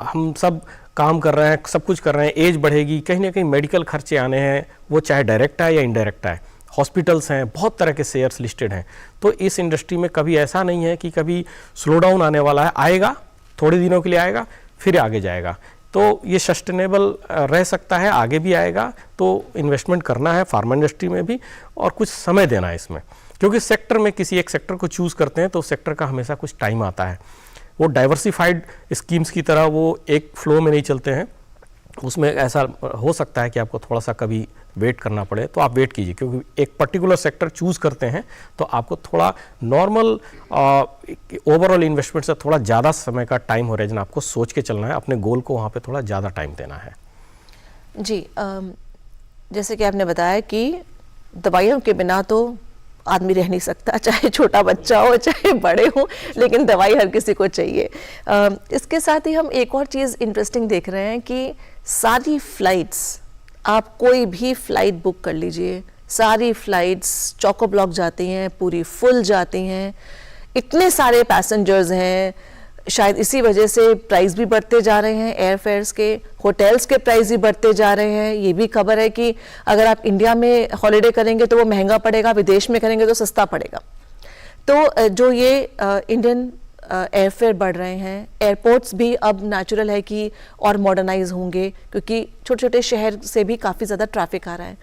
हम सब काम कर रहे हैं, सब कुछ कर रहे हैं, एज बढ़ेगी, कहीं ना कहीं मेडिकल खर्चे आने हैं, वो चाहे डायरेक्ट है या इनडायरेक्ट है। हॉस्पिटल्स हैं, बहुत तरह के शेयर्स लिस्टेड हैं, तो इस इंडस्ट्री में कभी ऐसा नहीं है कि कभी स्लो डाउन आने वाला है, आएगा, थोड़े दिनों के लिए आएगा, फिर आगे जाएगा। तो ये सस्टेनेबल रह सकता है, आगे भी आएगा। तो इन्वेस्टमेंट करना है फार्मा इंडस्ट्री में भी, और कुछ समय देना है इसमें, क्योंकि सेक्टर में किसी एक सेक्टर को चूज़ करते हैं तो सेक्टर का हमेशा कुछ टाइम आता है। वो डाइवर्सिफाइड स्कीम्स की तरह वो एक फ्लो में नहीं चलते हैं, उसमें ऐसा हो सकता है कि आपको थोड़ा सा कभी वेट करना पड़े, तो आप वेट कीजिए, क्योंकि एक पर्टिकुलर सेक्टर चूज़ करते हैं तो आपको थोड़ा नॉर्मल ओवरऑल इन्वेस्टमेंट से थोड़ा ज़्यादा समय का टाइम होराइजन आपको सोच के चलना है, अपने गोल को वहाँ पे थोड़ा ज़्यादा टाइम देना है। जी, जैसे कि आपने बताया कि दवाइयों के बिना तो आदमी रह नहीं सकता, चाहे छोटा बच्चा हो चाहे बड़े हो, लेकिन दवाई हर किसी को चाहिए। इसके साथ ही हम एक और चीज़ इंटरेस्टिंग देख रहे हैं कि सारी फ्लाइट्स, आप कोई भी फ़्लाइट बुक कर लीजिए, सारी फ़्लाइट्स चौको ब्लॉक जाती हैं, पूरी फुल जाती हैं। इतने सारे पैसेंजर्स हैं, शायद इसी वजह से प्राइस भी बढ़ते जा रहे हैं एयर फेयर्स के, होटल्स के प्राइस भी बढ़ते जा रहे हैं। ये भी खबर है कि अगर आप इंडिया में हॉलिडे करेंगे तो वो महंगा पड़ेगा, विदेश में करेंगे तो सस्ता पड़ेगा। तो जो ये इंडियन एयरफेयर बढ़ रहे हैं, एयरपोर्ट्स भी अब नेचुरल है कि और मॉडर्नाइज होंगे क्योंकि छोटे छोटे शहर से भी काफ़ी ज़्यादा ट्रैफिक आ रहा है।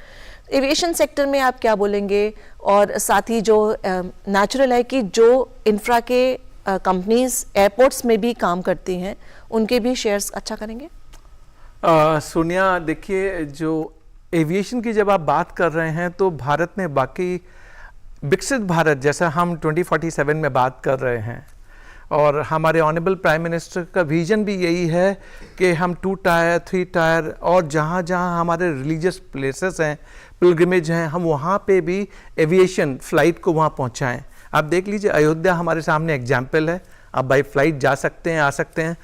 एविएशन सेक्टर में आप क्या बोलेंगे? और साथ ही जो नेचुरल है कि जो इंफ्रा के कंपनीज एयरपोर्ट्स में भी काम करती हैं उनके भी शेयर्स अच्छा करेंगे? सोनिया, देखिए, जो एविएशन की जब आप बात कर रहे हैं तो भारत में बाकी विकसित भारत जैसा हम 2047 में बात कर रहे हैं और हमारे ऑनरेबल प्राइम मिनिस्टर का विजन भी यही है कि हम 2 टायर 3 टायर और जहाँ जहाँ हमारे रिलीजियस प्लेसेस हैं, पिलग्रिमेज हैं, हम वहाँ पे भी एविएशन फ्लाइट को वहाँ पहुँचाएँ। आप देख लीजिए, अयोध्या हमारे सामने एग्जाम्पल है, आप बाई फ्लाइट जा सकते हैं, आ सकते हैं।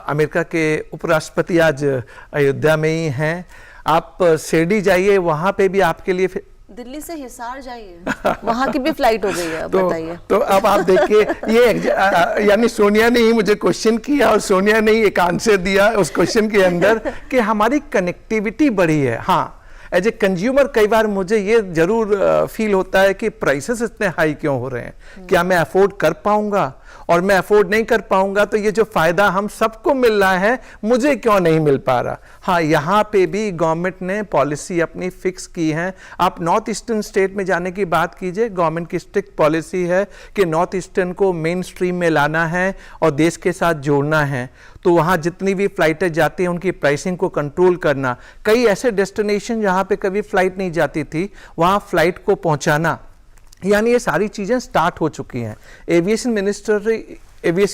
अमेरिका के उपराष्ट्रपति आज अयोध्या में ही हैं। आप शिरडी जाइए, वहाँ पे भी आपके लिए दिल्ली से हिसार जाइए, वहाँ की भी फ्लाइट हो गई है। बताइए। तो अब आप देखिए, ये यानी सोनिया ने ही मुझे क्वेश्चन किया और सोनिया ने ही एक आंसर दिया उस क्वेश्चन के अंदर कि हमारी कनेक्टिविटी बढ़ी है। हाँ, एज ए कंज्यूमर कई बार मुझे ये जरूर फील होता है कि प्राइसेस इतने हाई क्यों हो रहे हैं, क्या मैं अफोर्ड कर पाऊंगा? और मैं अफोर्ड नहीं कर पाऊंगा तो ये जो फायदा हम सबको मिल रहा है मुझे क्यों नहीं मिल पा रहा? हाँ, यहाँ पे भी गवर्नमेंट ने पॉलिसी अपनी फिक्स की है। आप नॉर्थ ईस्टर्न स्टेट में जाने की बात कीजिए, गवर्नमेंट की स्ट्रिक्ट पॉलिसी है कि नॉर्थ ईस्टर्न को मेन स्ट्रीम में लाना है और देश के साथ जोड़ना है। तो वहाँ जितनी भी फ्लाइटें जाती हैं उनकी प्राइसिंग को कंट्रोल करना, कई ऐसे डेस्टिनेशन जहाँ पे कभी फ्लाइट नहीं जाती थी वहाँ फ्लाइट को पहुँचाना, यानी ये सारी चीज़ें स्टार्ट हो चुकी हैं। एविएशन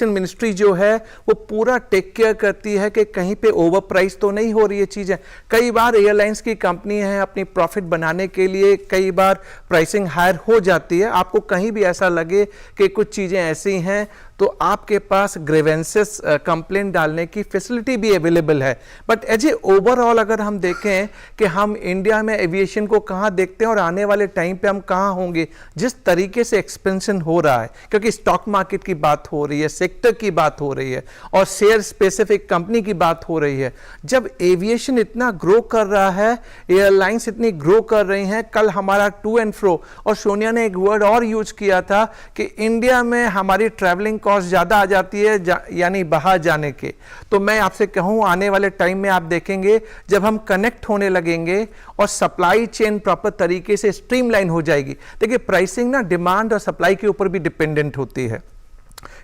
मिनिस्ट्री जो है वो पूरा टेक केयर करती है कि कहीं पे ओवर प्राइस तो नहीं हो रही है चीज़ें। कई बार एयरलाइंस की कंपनी है अपनी प्रॉफिट बनाने के लिए कई बार प्राइसिंग हायर हो जाती है। आपको कहीं भी ऐसा लगे कि कुछ चीज़ें ऐसी हैं तो आपके पास ग्रीवेंसेस कंप्लेंट डालने की फैसिलिटी भी अवेलेबल है। बट एज ए ओवरऑल अगर हम देखें कि हम इंडिया में एविएशन को कहाँ देखते हैं और आने वाले टाइम पे हम कहाँ होंगे, जिस तरीके से एक्सपेंशन हो रहा है, क्योंकि स्टॉक मार्केट की बात हो रही है, सेक्टर की बात हो रही है और शेयर स्पेसिफिक कंपनी की बात हो रही है। जब एविएशन इतना ग्रो कर रहा है, एयरलाइंस इतनी ग्रो कर रही हैं, कल हमारा टू एंड फ्रो, और सोनिया ने एक वर्ड और यूज किया था कि इंडिया में हमारी ट्रैवलिंग कॉस्ट ज़्यादा आ जाती है, यानी बाहर जाने के। तो मैं आपसे कहूँ आने वाले टाइम में आप देखेंगे जब हम कनेक्ट होने लगेंगे और सप्लाई चेन प्रॉपर तरीके से स्ट्रीमलाइन हो जाएगी। देखिए, प्राइसिंग ना डिमांड और सप्लाई के ऊपर भी डिपेंडेंट होती है।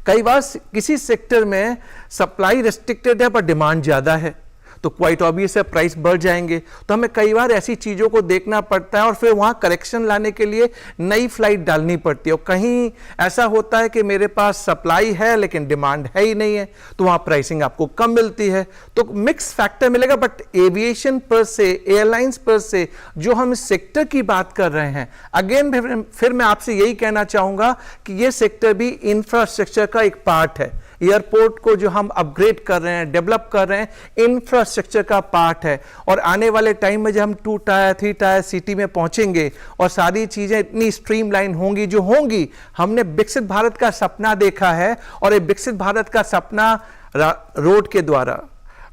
कई बार किसी सेक्टर में सप्लाई रेस्ट्रिक्टेड है पर डिमांड ज़्यादा है तो क्वाइट ऑब्वियस है प्राइस बढ़ जाएंगे। तो हमें कई बार ऐसी चीज़ों को देखना पड़ता है और फिर वहाँ करेक्शन लाने के लिए नई फ्लाइट डालनी पड़ती है। और कहीं ऐसा होता है कि मेरे पास सप्लाई है लेकिन डिमांड है ही नहीं है, तो वहाँ प्राइसिंग आपको कम मिलती है। तो मिक्स फैक्टर मिलेगा। बट एविएशन पर से, एयरलाइंस पर से जो हम इस सेक्टर की बात कर रहे हैं, अगेन फिर मैं आपसे यही कहना चाहूँगा कि ये सेक्टर भी इंफ्रास्ट्रक्चर का एक पार्ट है। एयरपोर्ट को जो हम अपग्रेड कर रहे हैं, डेवलप कर रहे हैं, इंफ्रास्ट्रक्चर का पार्ट है। और आने वाले टाइम में जब हम 2 टायर 3 टायर सिटी में पहुंचेंगे और सारी चीजें इतनी स्ट्रीमलाइन होंगी जो होंगी, हमने विकसित भारत का सपना देखा है और ये विकसित भारत का सपना रोड के द्वारा,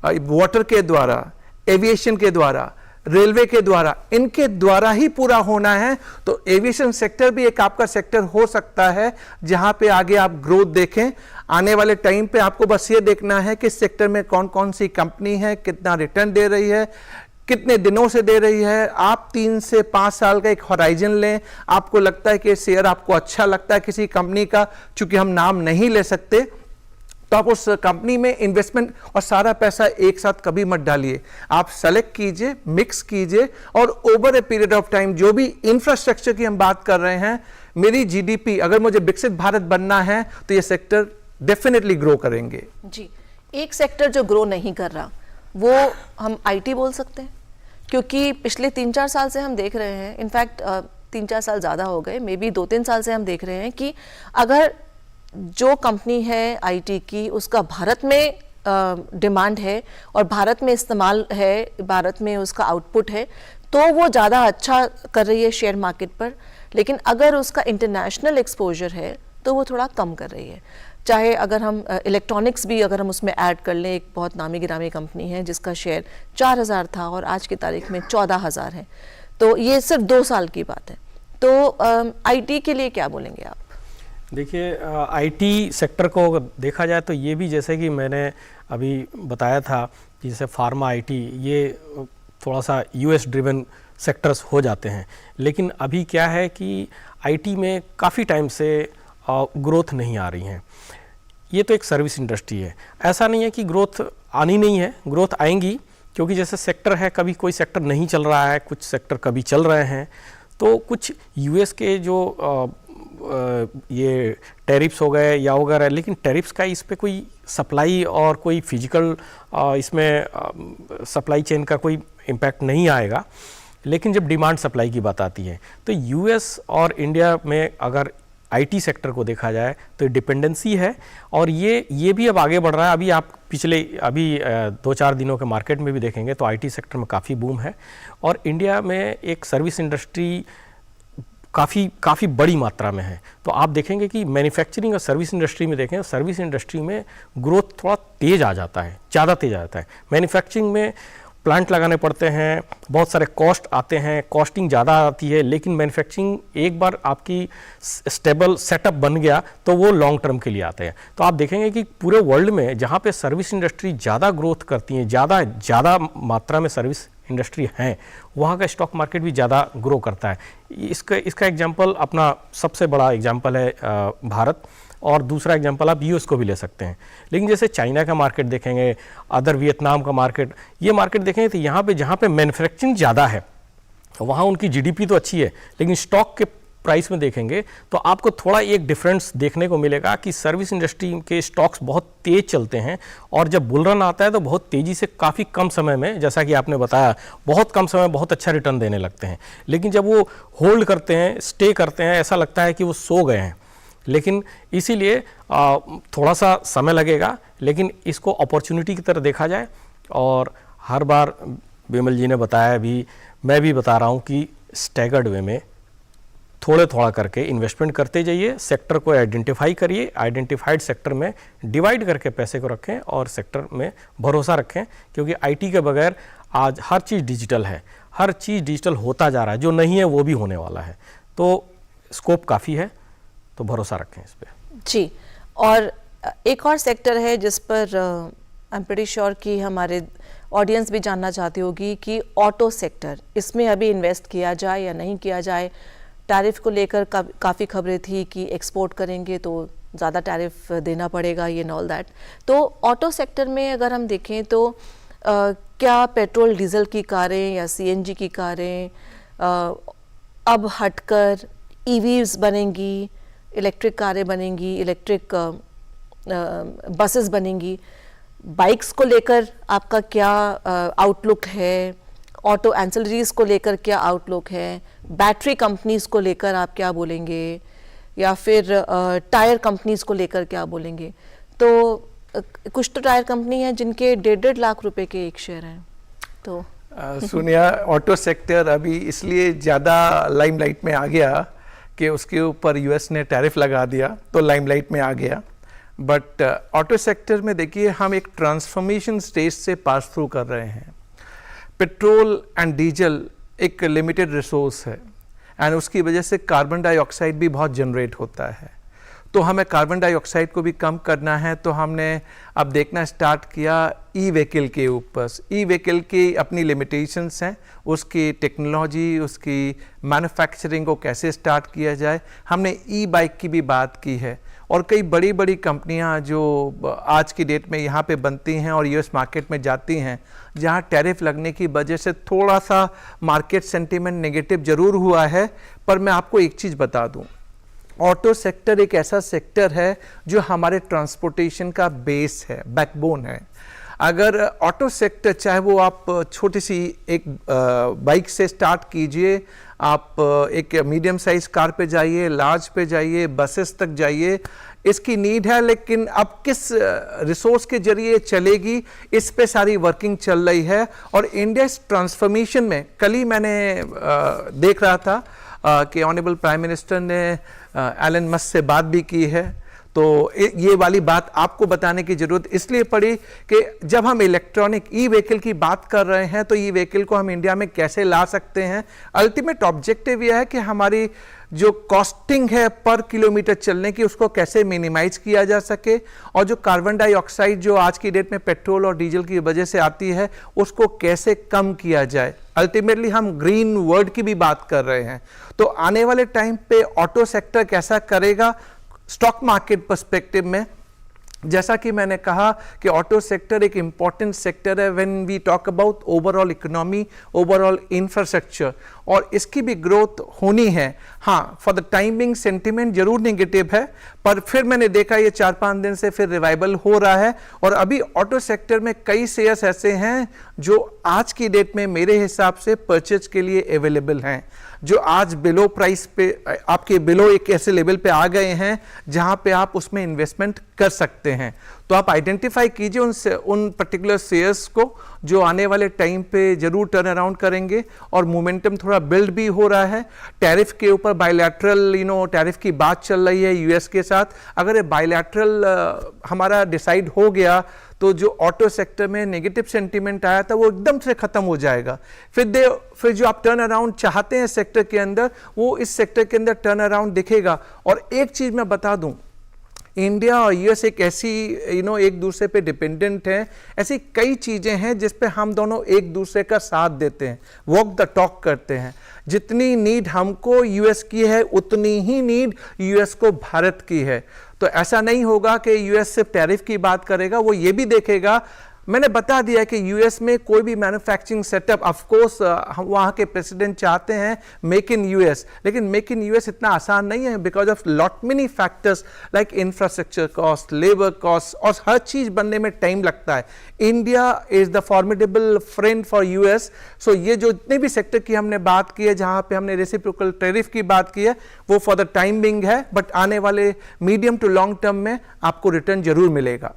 वाटर के द्वारा, एविएशन के द्वारा, रेलवे के द्वारा, इनके द्वारा ही पूरा होना है। तो एविएशन सेक्टर भी एक आपका सेक्टर हो सकता है जहां पे आगे आप ग्रोथ देखें। आने वाले टाइम पे आपको बस ये देखना है कि इस सेक्टर में कौन कौन सी कंपनी है, कितना रिटर्न दे रही है, कितने दिनों से दे रही है। आप 3 से 5 साल का एक होराइजन लें। आपको लगता है कि शेयर आपको अच्छा लगता है किसी कंपनी का, चूंकि हम नाम नहीं ले सकते, तो आप उस कंपनी में इन्वेस्टमेंट और सारा पैसा एक साथ कभी मत डालिए। आप सेलेक्ट कीजिए, मिक्स कीजिए और over a period of time जो भी इंफ्रास्ट्रक्चर की हम बात कर रहे हैं, मेरी जीडीपी, अगर मुझे विकसित भारत बनना है तो ये सेक्टर डेफिनेटली ग्रो करेंगे। जी, एक सेक्टर जो ग्रो नहीं कर रहा वो हम आईटी बोल सकते हैं, क्योंकि पिछले 3-4 साल से हम देख रहे हैं, इनफैक्ट 3-4 साल ज़्यादा हो गए, मे बी 2-3 साल से हम देख रहे हैं कि अगर जो कंपनी है आईटी की उसका भारत में डिमांड है और भारत में इस्तेमाल है, भारत में उसका आउटपुट है, तो वो ज़्यादा अच्छा कर रही है शेयर मार्केट पर। लेकिन अगर उसका इंटरनेशनल एक्सपोजर है तो वो थोड़ा कम कर रही है। चाहे अगर हम इलेक्ट्रॉनिक्स भी अगर हम उसमें ऐड कर लें, एक बहुत नामी गिरामी कंपनी है जिसका शेयर 4000 था और आज की तारीख में 14000 है, तो ये सिर्फ 2 साल की बात है। तो आईटी के लिए क्या बोलेंगे आप? देखिए, आईटी सेक्टर को देखा जाए तो ये भी, जैसे कि मैंने अभी बताया था कि जैसे फार्मा, आईटी, ये थोड़ा सा यूएस ड्रिवन सेक्टर्स हो जाते हैं, लेकिन अभी क्या है कि आईटी में काफ़ी टाइम से ग्रोथ नहीं आ रही है। ये तो एक सर्विस इंडस्ट्री है, ऐसा नहीं है कि ग्रोथ आनी नहीं है, ग्रोथ आएंगी, क्योंकि जैसे सेक्टर है, कभी कोई सेक्टर नहीं चल रहा है, कुछ सेक्टर कभी चल रहे हैं। तो कुछ यूएस के जो ये टैरिफ्स हो गए या वगैरह, लेकिन टैरिफ्स का इस पे कोई सप्लाई और कोई फिजिकल इसमें सप्लाई चेन का कोई इम्पैक्ट नहीं आएगा। लेकिन जब डिमांड सप्लाई की बात आती है तो यूएस और इंडिया में अगर आईटी सेक्टर को देखा जाए तो डिपेंडेंसी है, और ये भी अब आगे बढ़ रहा है। अभी आप पिछले 2-4 दिनों के मार्केट में भी देखेंगे तो आईटी सेक्टर में काफ़ी बूम है, और इंडिया में एक सर्विस इंडस्ट्री काफ़ी बड़ी मात्रा में है। तो आप देखेंगे कि मैन्युफैक्चरिंग और सर्विस इंडस्ट्री में देखें, सर्विस इंडस्ट्री में ग्रोथ थोड़ा तेज़ आ जाता है, ज़्यादा तेज़ आ जाता है। मैन्युफैक्चरिंग में प्लांट लगाने पड़ते हैं, बहुत सारे कॉस्ट आते हैं, कॉस्टिंग ज़्यादा आती है, लेकिन मैन्युफैक्चरिंग एक बार आपकी स्टेबल सेटअप बन गया तो वो लॉन्ग टर्म के लिए आते हैं। तो आप देखेंगे कि पूरे वर्ल्ड में जहाँ पे सर्विस इंडस्ट्री ज़्यादा ग्रोथ करती है, ज़्यादा मात्रा में सर्विस इंडस्ट्री हैं, वहाँ का स्टॉक मार्केट भी ज़्यादा ग्रो करता है। इसका एग्जांपल, अपना सबसे बड़ा एग्जांपल है भारत, और दूसरा एग्जांपल आप यूएस को भी ले सकते हैं। लेकिन जैसे चाइना का मार्केट देखेंगे, अदर वियतनाम का मार्केट, ये मार्केट देखेंगे तो यहाँ पे जहाँ पे मैन्युफैक्चरिंग ज़्यादा है वहाँ उनकी जीडीपी तो अच्छी है, लेकिन स्टॉक के प्राइस में देखेंगे तो आपको थोड़ा एक डिफरेंस देखने को मिलेगा कि सर्विस इंडस्ट्री के स्टॉक्स बहुत तेज़ चलते हैं, और जब बुल रन आता है तो बहुत तेज़ी से काफ़ी कम समय में, जैसा कि आपने बताया, बहुत कम समय में बहुत अच्छा रिटर्न देने लगते हैं। लेकिन जब वो होल्ड करते हैं, स्टे करते हैं, ऐसा लगता है कि वो सो गए हैं। लेकिन इसीलिए थोड़ा सा समय लगेगा, लेकिन इसको अपॉर्चुनिटी की तरह देखा जाए। और हर बार बिमल जी ने बताया भी, मैं भी बता रहा हूँ कि स्टैगर्ड वे में थोड़ा करके इन्वेस्टमेंट करते जाइए, सेक्टर को आइडेंटिफाई करिए, आइडेंटिफाइड सेक्टर में डिवाइड करके पैसे को रखें और सेक्टर में भरोसा रखें, क्योंकि आईटी के बगैर आज हर चीज़ डिजिटल है, हर चीज़ डिजिटल होता जा रहा है, जो नहीं है वो भी होने वाला है। तो स्कोप काफ़ी है, तो भरोसा रखें इस पे। जी, और एक और सेक्टर है जिस पर आई एम प्रीटी श्योर कि हमारे ऑडियंस भी जानना चाहती होगी कि ऑटो सेक्टर, इसमें अभी इन्वेस्ट किया जाए या नहीं किया जाए। टैरिफ को लेकर काफ़ी खबरें थी कि एक्सपोर्ट करेंगे तो ज़्यादा टैरिफ देना पड़ेगा, ये ऑल दैट। तो ऑटो सेक्टर में अगर हम देखें तो क्या पेट्रोल डीजल की कारें या सीएनजी की कारें अब हटकर ईवीज बनेंगी, इलेक्ट्रिक कारें बनेंगी, इलेक्ट्रिक बसेस बनेंगी? बाइक्स को लेकर आपका क्या आउटलुक है? ऑटो एंसिलरीज को लेकर क्या आउटलुक है? बैटरी कंपनीज को लेकर आप क्या बोलेंगे, या फिर टायर कंपनीज को लेकर क्या बोलेंगे? तो कुछ तो टायर कंपनी है जिनके 1.5 लाख रुपए के एक शेयर हैं। तो सोनिया, ऑटो सेक्टर अभी इसलिए ज़्यादा लाइमलाइट में आ गया कि उसके ऊपर यूएस ने टैरिफ लगा दिया, तो लाइमलाइट में आ गया। बट ऑटो सेक्टर में देखिए, हम एक ट्रांसफॉर्मेशन स्टेज से पास थ्रू कर रहे हैं। पेट्रोल एंड डीजल एक लिमिटेड रिसोर्स है, एंड उसकी वजह से कार्बन डाइऑक्साइड भी बहुत जनरेट होता है। तो हमें कार्बन डाइऑक्साइड को भी कम करना है, तो हमने अब देखना स्टार्ट किया ई व्हीकल के ऊपर। ई व्हीकल की अपनी लिमिटेशंस हैं, उसकी टेक्नोलॉजी, उसकी मैन्युफैक्चरिंग को कैसे स्टार्ट किया जाए। हमने ई बाइक की भी बात की है, और कई बड़ी बड़ी कंपनियां जो आज की डेट में यहाँ पे बनती हैं और यूएस मार्केट में जाती हैं, जहाँ टैरिफ लगने की वजह से थोड़ा सा मार्केट सेंटीमेंट नेगेटिव ज़रूर हुआ है। पर मैं आपको एक चीज़ बता दूँ, ऑटो सेक्टर एक ऐसा सेक्टर है जो हमारे ट्रांसपोर्टेशन का बेस है, बैकबोन है। अगर ऑटो सेक्टर, चाहे वो आप छोटी सी एक बाइक से स्टार्ट कीजिए, आप एक मीडियम साइज कार पे जाइए, लार्ज पे जाइए, बसेस तक जाइए, इसकी नीड है। लेकिन अब किस रिसोर्स के जरिए चलेगी, इस पे सारी वर्किंग चल रही है। और इंडिया इस ट्रांसफॉर्मेशन में, कल ही मैंने देख रहा था कि ऑनरेबल प्राइम मिनिस्टर ने एलन मस्क से बात भी की है। तो ये वाली बात आपको बताने की जरूरत इसलिए पड़ी कि जब हम इलेक्ट्रॉनिक ई व्हीकल की बात कर रहे हैं तो ई व्हीकल को हम इंडिया में कैसे ला सकते हैं। अल्टीमेट ऑब्जेक्टिव यह है कि हमारी जो कॉस्टिंग है पर किलोमीटर चलने की उसको कैसे मिनिमाइज किया जा सके, और जो कार्बन डाइऑक्साइड जो आज की डेट में पेट्रोल और डीजल की वजह से आती है उसको कैसे कम किया जाए। अल्टीमेटली हम ग्रीन वर्ल्ड की भी बात कर रहे हैं। तो आने वाले टाइम पे ऑटो सेक्टर कैसा करेगा स्टॉक मार्केट पर्सपेक्टिव में, जैसा कि मैंने कहा कि ऑटो सेक्टर एक इंपॉर्टेंट सेक्टर है when we talk about overall economy, overall infrastructure, और इसकी भी ग्रोथ होनी है। हाँ, फॉर द टाइमिंग सेंटिमेंट जरूर नेगेटिव है, पर फिर मैंने देखा ये 4-5 दिन से फिर रिवाइवल हो रहा है, और अभी ऑटो सेक्टर में कई शेयर्स ऐसे हैं जो आज की डेट में मेरे हिसाब से परचेज के लिए अवेलेबल हैं, जो आज बिलो प्राइस पे आपके बिलो एक ऐसे लेवल पे आ गए हैं जहां पे आप उसमें इन्वेस्टमेंट कर सकते हैं। तो आप आइडेंटिफाई कीजिए उन पर्टिकुलर शेयर्स को जो आने वाले टाइम पे जरूर टर्न अराउंड करेंगे, और मोमेंटम थोड़ा बिल्ड भी हो रहा है। टैरिफ के ऊपर बायलैटरल टैरिफ की बात चल रही है यूएस के साथ। अगर ये बायलैटरल हमारा डिसाइड हो गया तो जो ऑटो सेक्टर में नेगेटिव सेंटीमेंट आया था वो एकदम से खत्म हो जाएगा। फिर जो आप टर्न अराउंड चाहते हैं सेक्टर के अंदर, वो इस सेक्टर के अंदर टर्न अराउंड दिखेगा। और एक चीज मैं बता दूं, इंडिया और यूएस एक ऐसी एक दूसरे पे डिपेंडेंट है, ऐसी कई चीजें हैं जिस पे हम दोनों एक दूसरे का साथ देते हैं, वॉक द टॉक करते हैं। जितनी नीड हमको यूएस की है उतनी ही नीड यूएस को भारत की है। तो ऐसा नहीं होगा कि यूएस सिर्फ टैरिफ की बात करेगा, वो ये भी देखेगा। मैंने बता दिया कि यूएस में कोई भी मैन्युफैक्चरिंग सेटअप, ऑफ कोर्स वहाँ के प्रेसिडेंट चाहते हैं मेक इन यूएस, लेकिन मेक इन यूएस इतना आसान नहीं है because of lot many factors like infrastructure cost, labour cost, और हर चीज़ बनने में टाइम लगता है। India is the formidable friend for US. So ये जो इतने भी सेक्टर की हमने बात की है जहाँ पे हमने रेसिप्रोकल टैरिफ की बात की है, वो फॉर द टाइम बिंग है, बट आने वाले मीडियम टू लॉन्ग टर्म में आपको रिटर्न जरूर मिलेगा।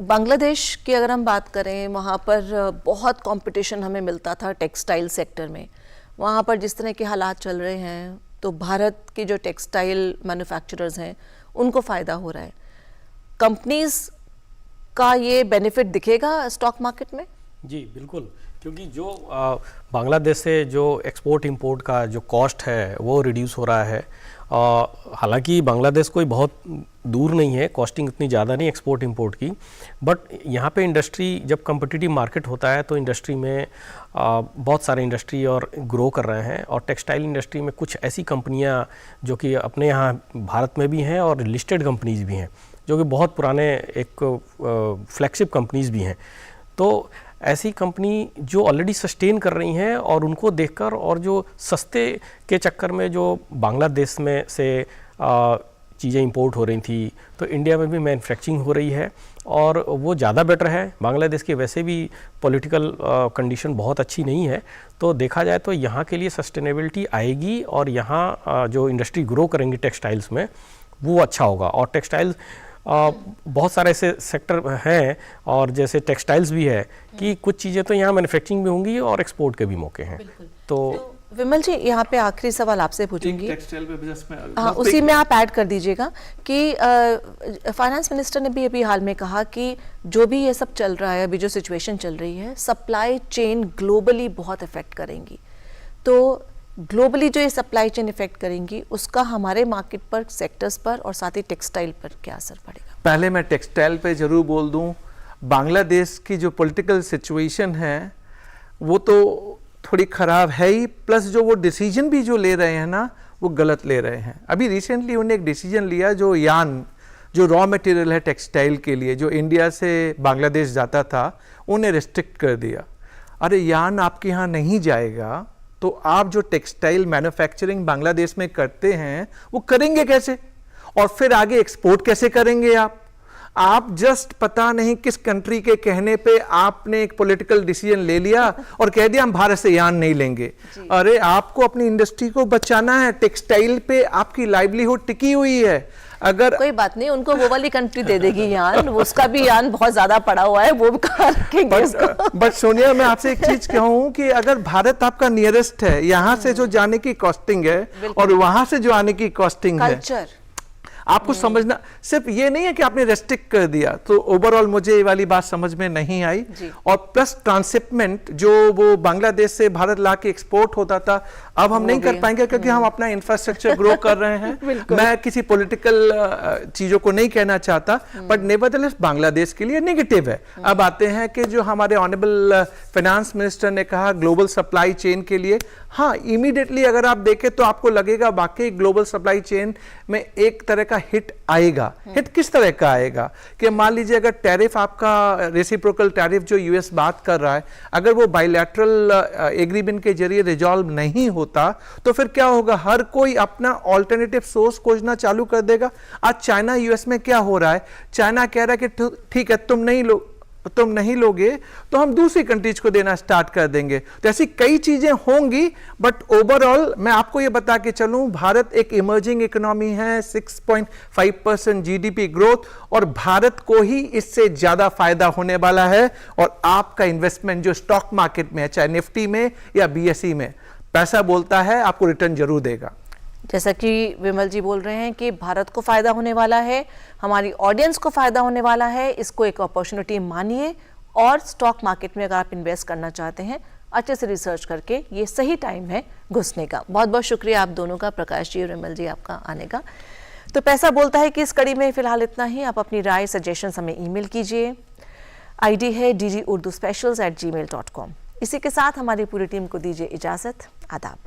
बांग्लादेश की अगर हम बात करें, वहाँ पर बहुत कंपटीशन हमें मिलता था टेक्सटाइल सेक्टर में। वहाँ पर जिस तरह के हालात चल रहे हैं तो भारत के जो टेक्सटाइल मैन्युफैक्चरर्स हैं उनको फ़ायदा हो रहा है। कंपनीज का ये बेनिफिट दिखेगा स्टॉक मार्केट में? जी बिल्कुल, क्योंकि जो बांग्लादेश से जो एक्सपोर्ट इंपोर्ट का जो कॉस्ट है वो रिड्यूस हो रहा है। हालांकि बांग्लादेश कोई बहुत दूर नहीं है, कॉस्टिंग इतनी ज़्यादा नहीं एक्सपोर्ट इंपोर्ट की, बट यहाँ पे इंडस्ट्री जब कम्पिटिटिव मार्केट होता है तो इंडस्ट्री में बहुत सारे इंडस्ट्री और ग्रो कर रहे हैं। और टेक्सटाइल इंडस्ट्री में कुछ ऐसी कंपनियाँ जो कि अपने यहाँ भारत में भी हैं और लिस्टेड कंपनीज भी हैं, जो कि बहुत पुराने एक फ्लैगशिप कंपनीज भी हैं। तो ऐसी कंपनी जो ऑलरेडी सस्टेन कर रही हैं, और उनको देखकर, और जो सस्ते के चक्कर में जो बांग्लादेश में से चीज़ें इंपोर्ट हो रही थी, तो इंडिया में भी मैन्युफैक्चरिंग हो रही है और वो ज़्यादा बेटर है। बांग्लादेश की वैसे भी पॉलिटिकल कंडीशन बहुत अच्छी नहीं है, तो देखा जाए तो यहाँ के लिए सस्टेनेबिलिटी आएगी, और यहाँ जो इंडस्ट्री ग्रो करेंगी टेक्सटाइल्स में वो अच्छा होगा। और टेक्सटाइल्स बहुत सारे ऐसे सेक्टर हैं, और जैसे टेक्सटाइल्स भी है कि कुछ चीज़ें तो यहाँ मैन्युफैक्चरिंग भी होंगी और एक्सपोर्ट के भी मौके हैं। तो विमल जी, यहाँ पे आखिरी सवाल आपसे पूछूंगी, टेक्सटाइल पे बिजनेस में हाँ उसी में आप ऐड कर दीजिएगा कि फाइनेंस मिनिस्टर ने भी अभी हाल में कहा कि जो भी ये सब चल रहा है, अभी जो सिचुएशन चल रही है, सप्लाई चेन ग्लोबली बहुत इफेक्ट करेंगी। तो ग्लोबली जो ये सप्लाई चेन इफेक्ट करेंगी उसका हमारे मार्केट पर, सेक्टर्स पर और साथ ही टेक्सटाइल पर क्या असर पड़ेगा? पहले मैं टेक्सटाइल पे जरूर बोल दूं, बांग्लादेश की जो पॉलिटिकल सिचुएशन है वो तो थोड़ी ख़राब है ही, प्लस जो वो डिसीजन भी जो ले रहे हैं ना वो गलत ले रहे हैं। अभी रिसेंटली उन्होंने एक डिसीजन लिया, जो यान जो रॉ मटेरियल है टेक्सटाइल के लिए जो इंडिया से बांग्लादेश जाता था उन्हें रिस्ट्रिक्ट कर दिया। अरे यान आपके यहाँ नहीं जाएगा तो आप जो टेक्सटाइल मैन्युफैक्चरिंग बांग्लादेश में करते हैं वो करेंगे कैसे, और फिर आगे एक्सपोर्ट कैसे करेंगे आप जस्ट पता नहीं किस कंट्री के कहने पे आपने एक पॉलिटिकल डिसीजन ले लिया और कह दिया हम भारत से यान नहीं लेंगे। अरे आपको अपनी इंडस्ट्री को बचाना है, टेक्सटाइल पे आपकी लाइवलीहुड टिकी हुई है। अगर कोई बात नहीं, उनको वो वाली कंट्री दे देगी यान, उसका भी यान बहुत ज्यादा पड़ा हुआ है, वो भी कहाँ रखेंगे उसको। बट सोनिया, मैं आपसे एक चीज कहूँ कि अगर भारत आपका नियरेस्ट है, यहाँ से जो जाने की कॉस्टिंग है और वहां से जो आने की कॉस्टिंग है, कल्चर आपको समझना, सिर्फ ये नहीं है कि आपने रेस्ट्रिक्ट कर दिया, तो ओवरऑल मुझे ये वाली बात समझ में नहीं आई। और प्लस ट्रांसशिपमेंट जो वो बांग्लादेश से भारत ला के एक्सपोर्ट होता था, अब हम नहीं कर पाएंगे क्योंकि हम अपना इंफ्रास्ट्रक्चर ग्रो कर रहे हैं। मैं किसी पॉलिटिकल चीजों को नहीं कहना चाहता, बट नेवरदलेस बांग्लादेश के लिए नेगेटिव है। अब आते हैं कि जो हमारे ऑनरेबल फाइनेंस मिनिस्टर ने कहा ग्लोबल सप्लाई चेन के लिए, हाँ, इमीडिएटली अगर आप देखें तो आपको लगेगा वाकई ग्लोबल सप्लाई चेन में एक तरह का हिट आएगा। हिट किस तरह का आएगा कि मान लीजिए अगर टैरिफ आपका रेसिप्रोकल टैरिफ जो यूएस बात कर रहा है, अगर वो बायलैटरल एग्रीमेंट के जरिए रिजॉल्व नहीं होता तो फिर क्या होगा? हर कोई अपना ऑल्टरनेटिव सोर्स खोजना चालू कर देगा। आज चाइना यूएस में क्या हो रहा है? चाइना कह रहा है कि ठीक है, तुम नहीं लोगे तो हम दूसरी कंट्रीज को देना स्टार्ट कर देंगे। तो ऐसी कई चीजें होंगी, बट ओवरऑल मैं आपको ये बता के चलूं, भारत एक इमर्जिंग इकोनॉमी है, 6.5% जीडीपी ग्रोथ, और भारत को ही इससे ज्यादा फायदा होने वाला है। और आपका इन्वेस्टमेंट जो स्टॉक मार्केट में है, चाहे निफ्टी में या बीएसई में, पैसा बोलता है, आपको रिटर्न जरूर देगा। जैसा कि विमल जी बोल रहे हैं कि भारत को फायदा होने वाला है, हमारी ऑडियंस को फायदा होने वाला है, इसको एक अपॉर्चुनिटी मानिए। और स्टॉक मार्केट में अगर आप इन्वेस्ट करना चाहते हैं, अच्छे से रिसर्च करके, ये सही टाइम है घुसने का। बहुत बहुत शुक्रिया आप दोनों का, प्रकाश जी और विमल जी, आपका आने का। तो पैसा बोलता है कि इस कड़ी में फिलहाल इतना ही। आप अपनी राय, सजेशन हमें ईमेल कीजिए। आईडी है dgurduspecials@gmail.com। इसी के साथ हमारी पूरी टीम को दीजिए इजाजत। आदाब।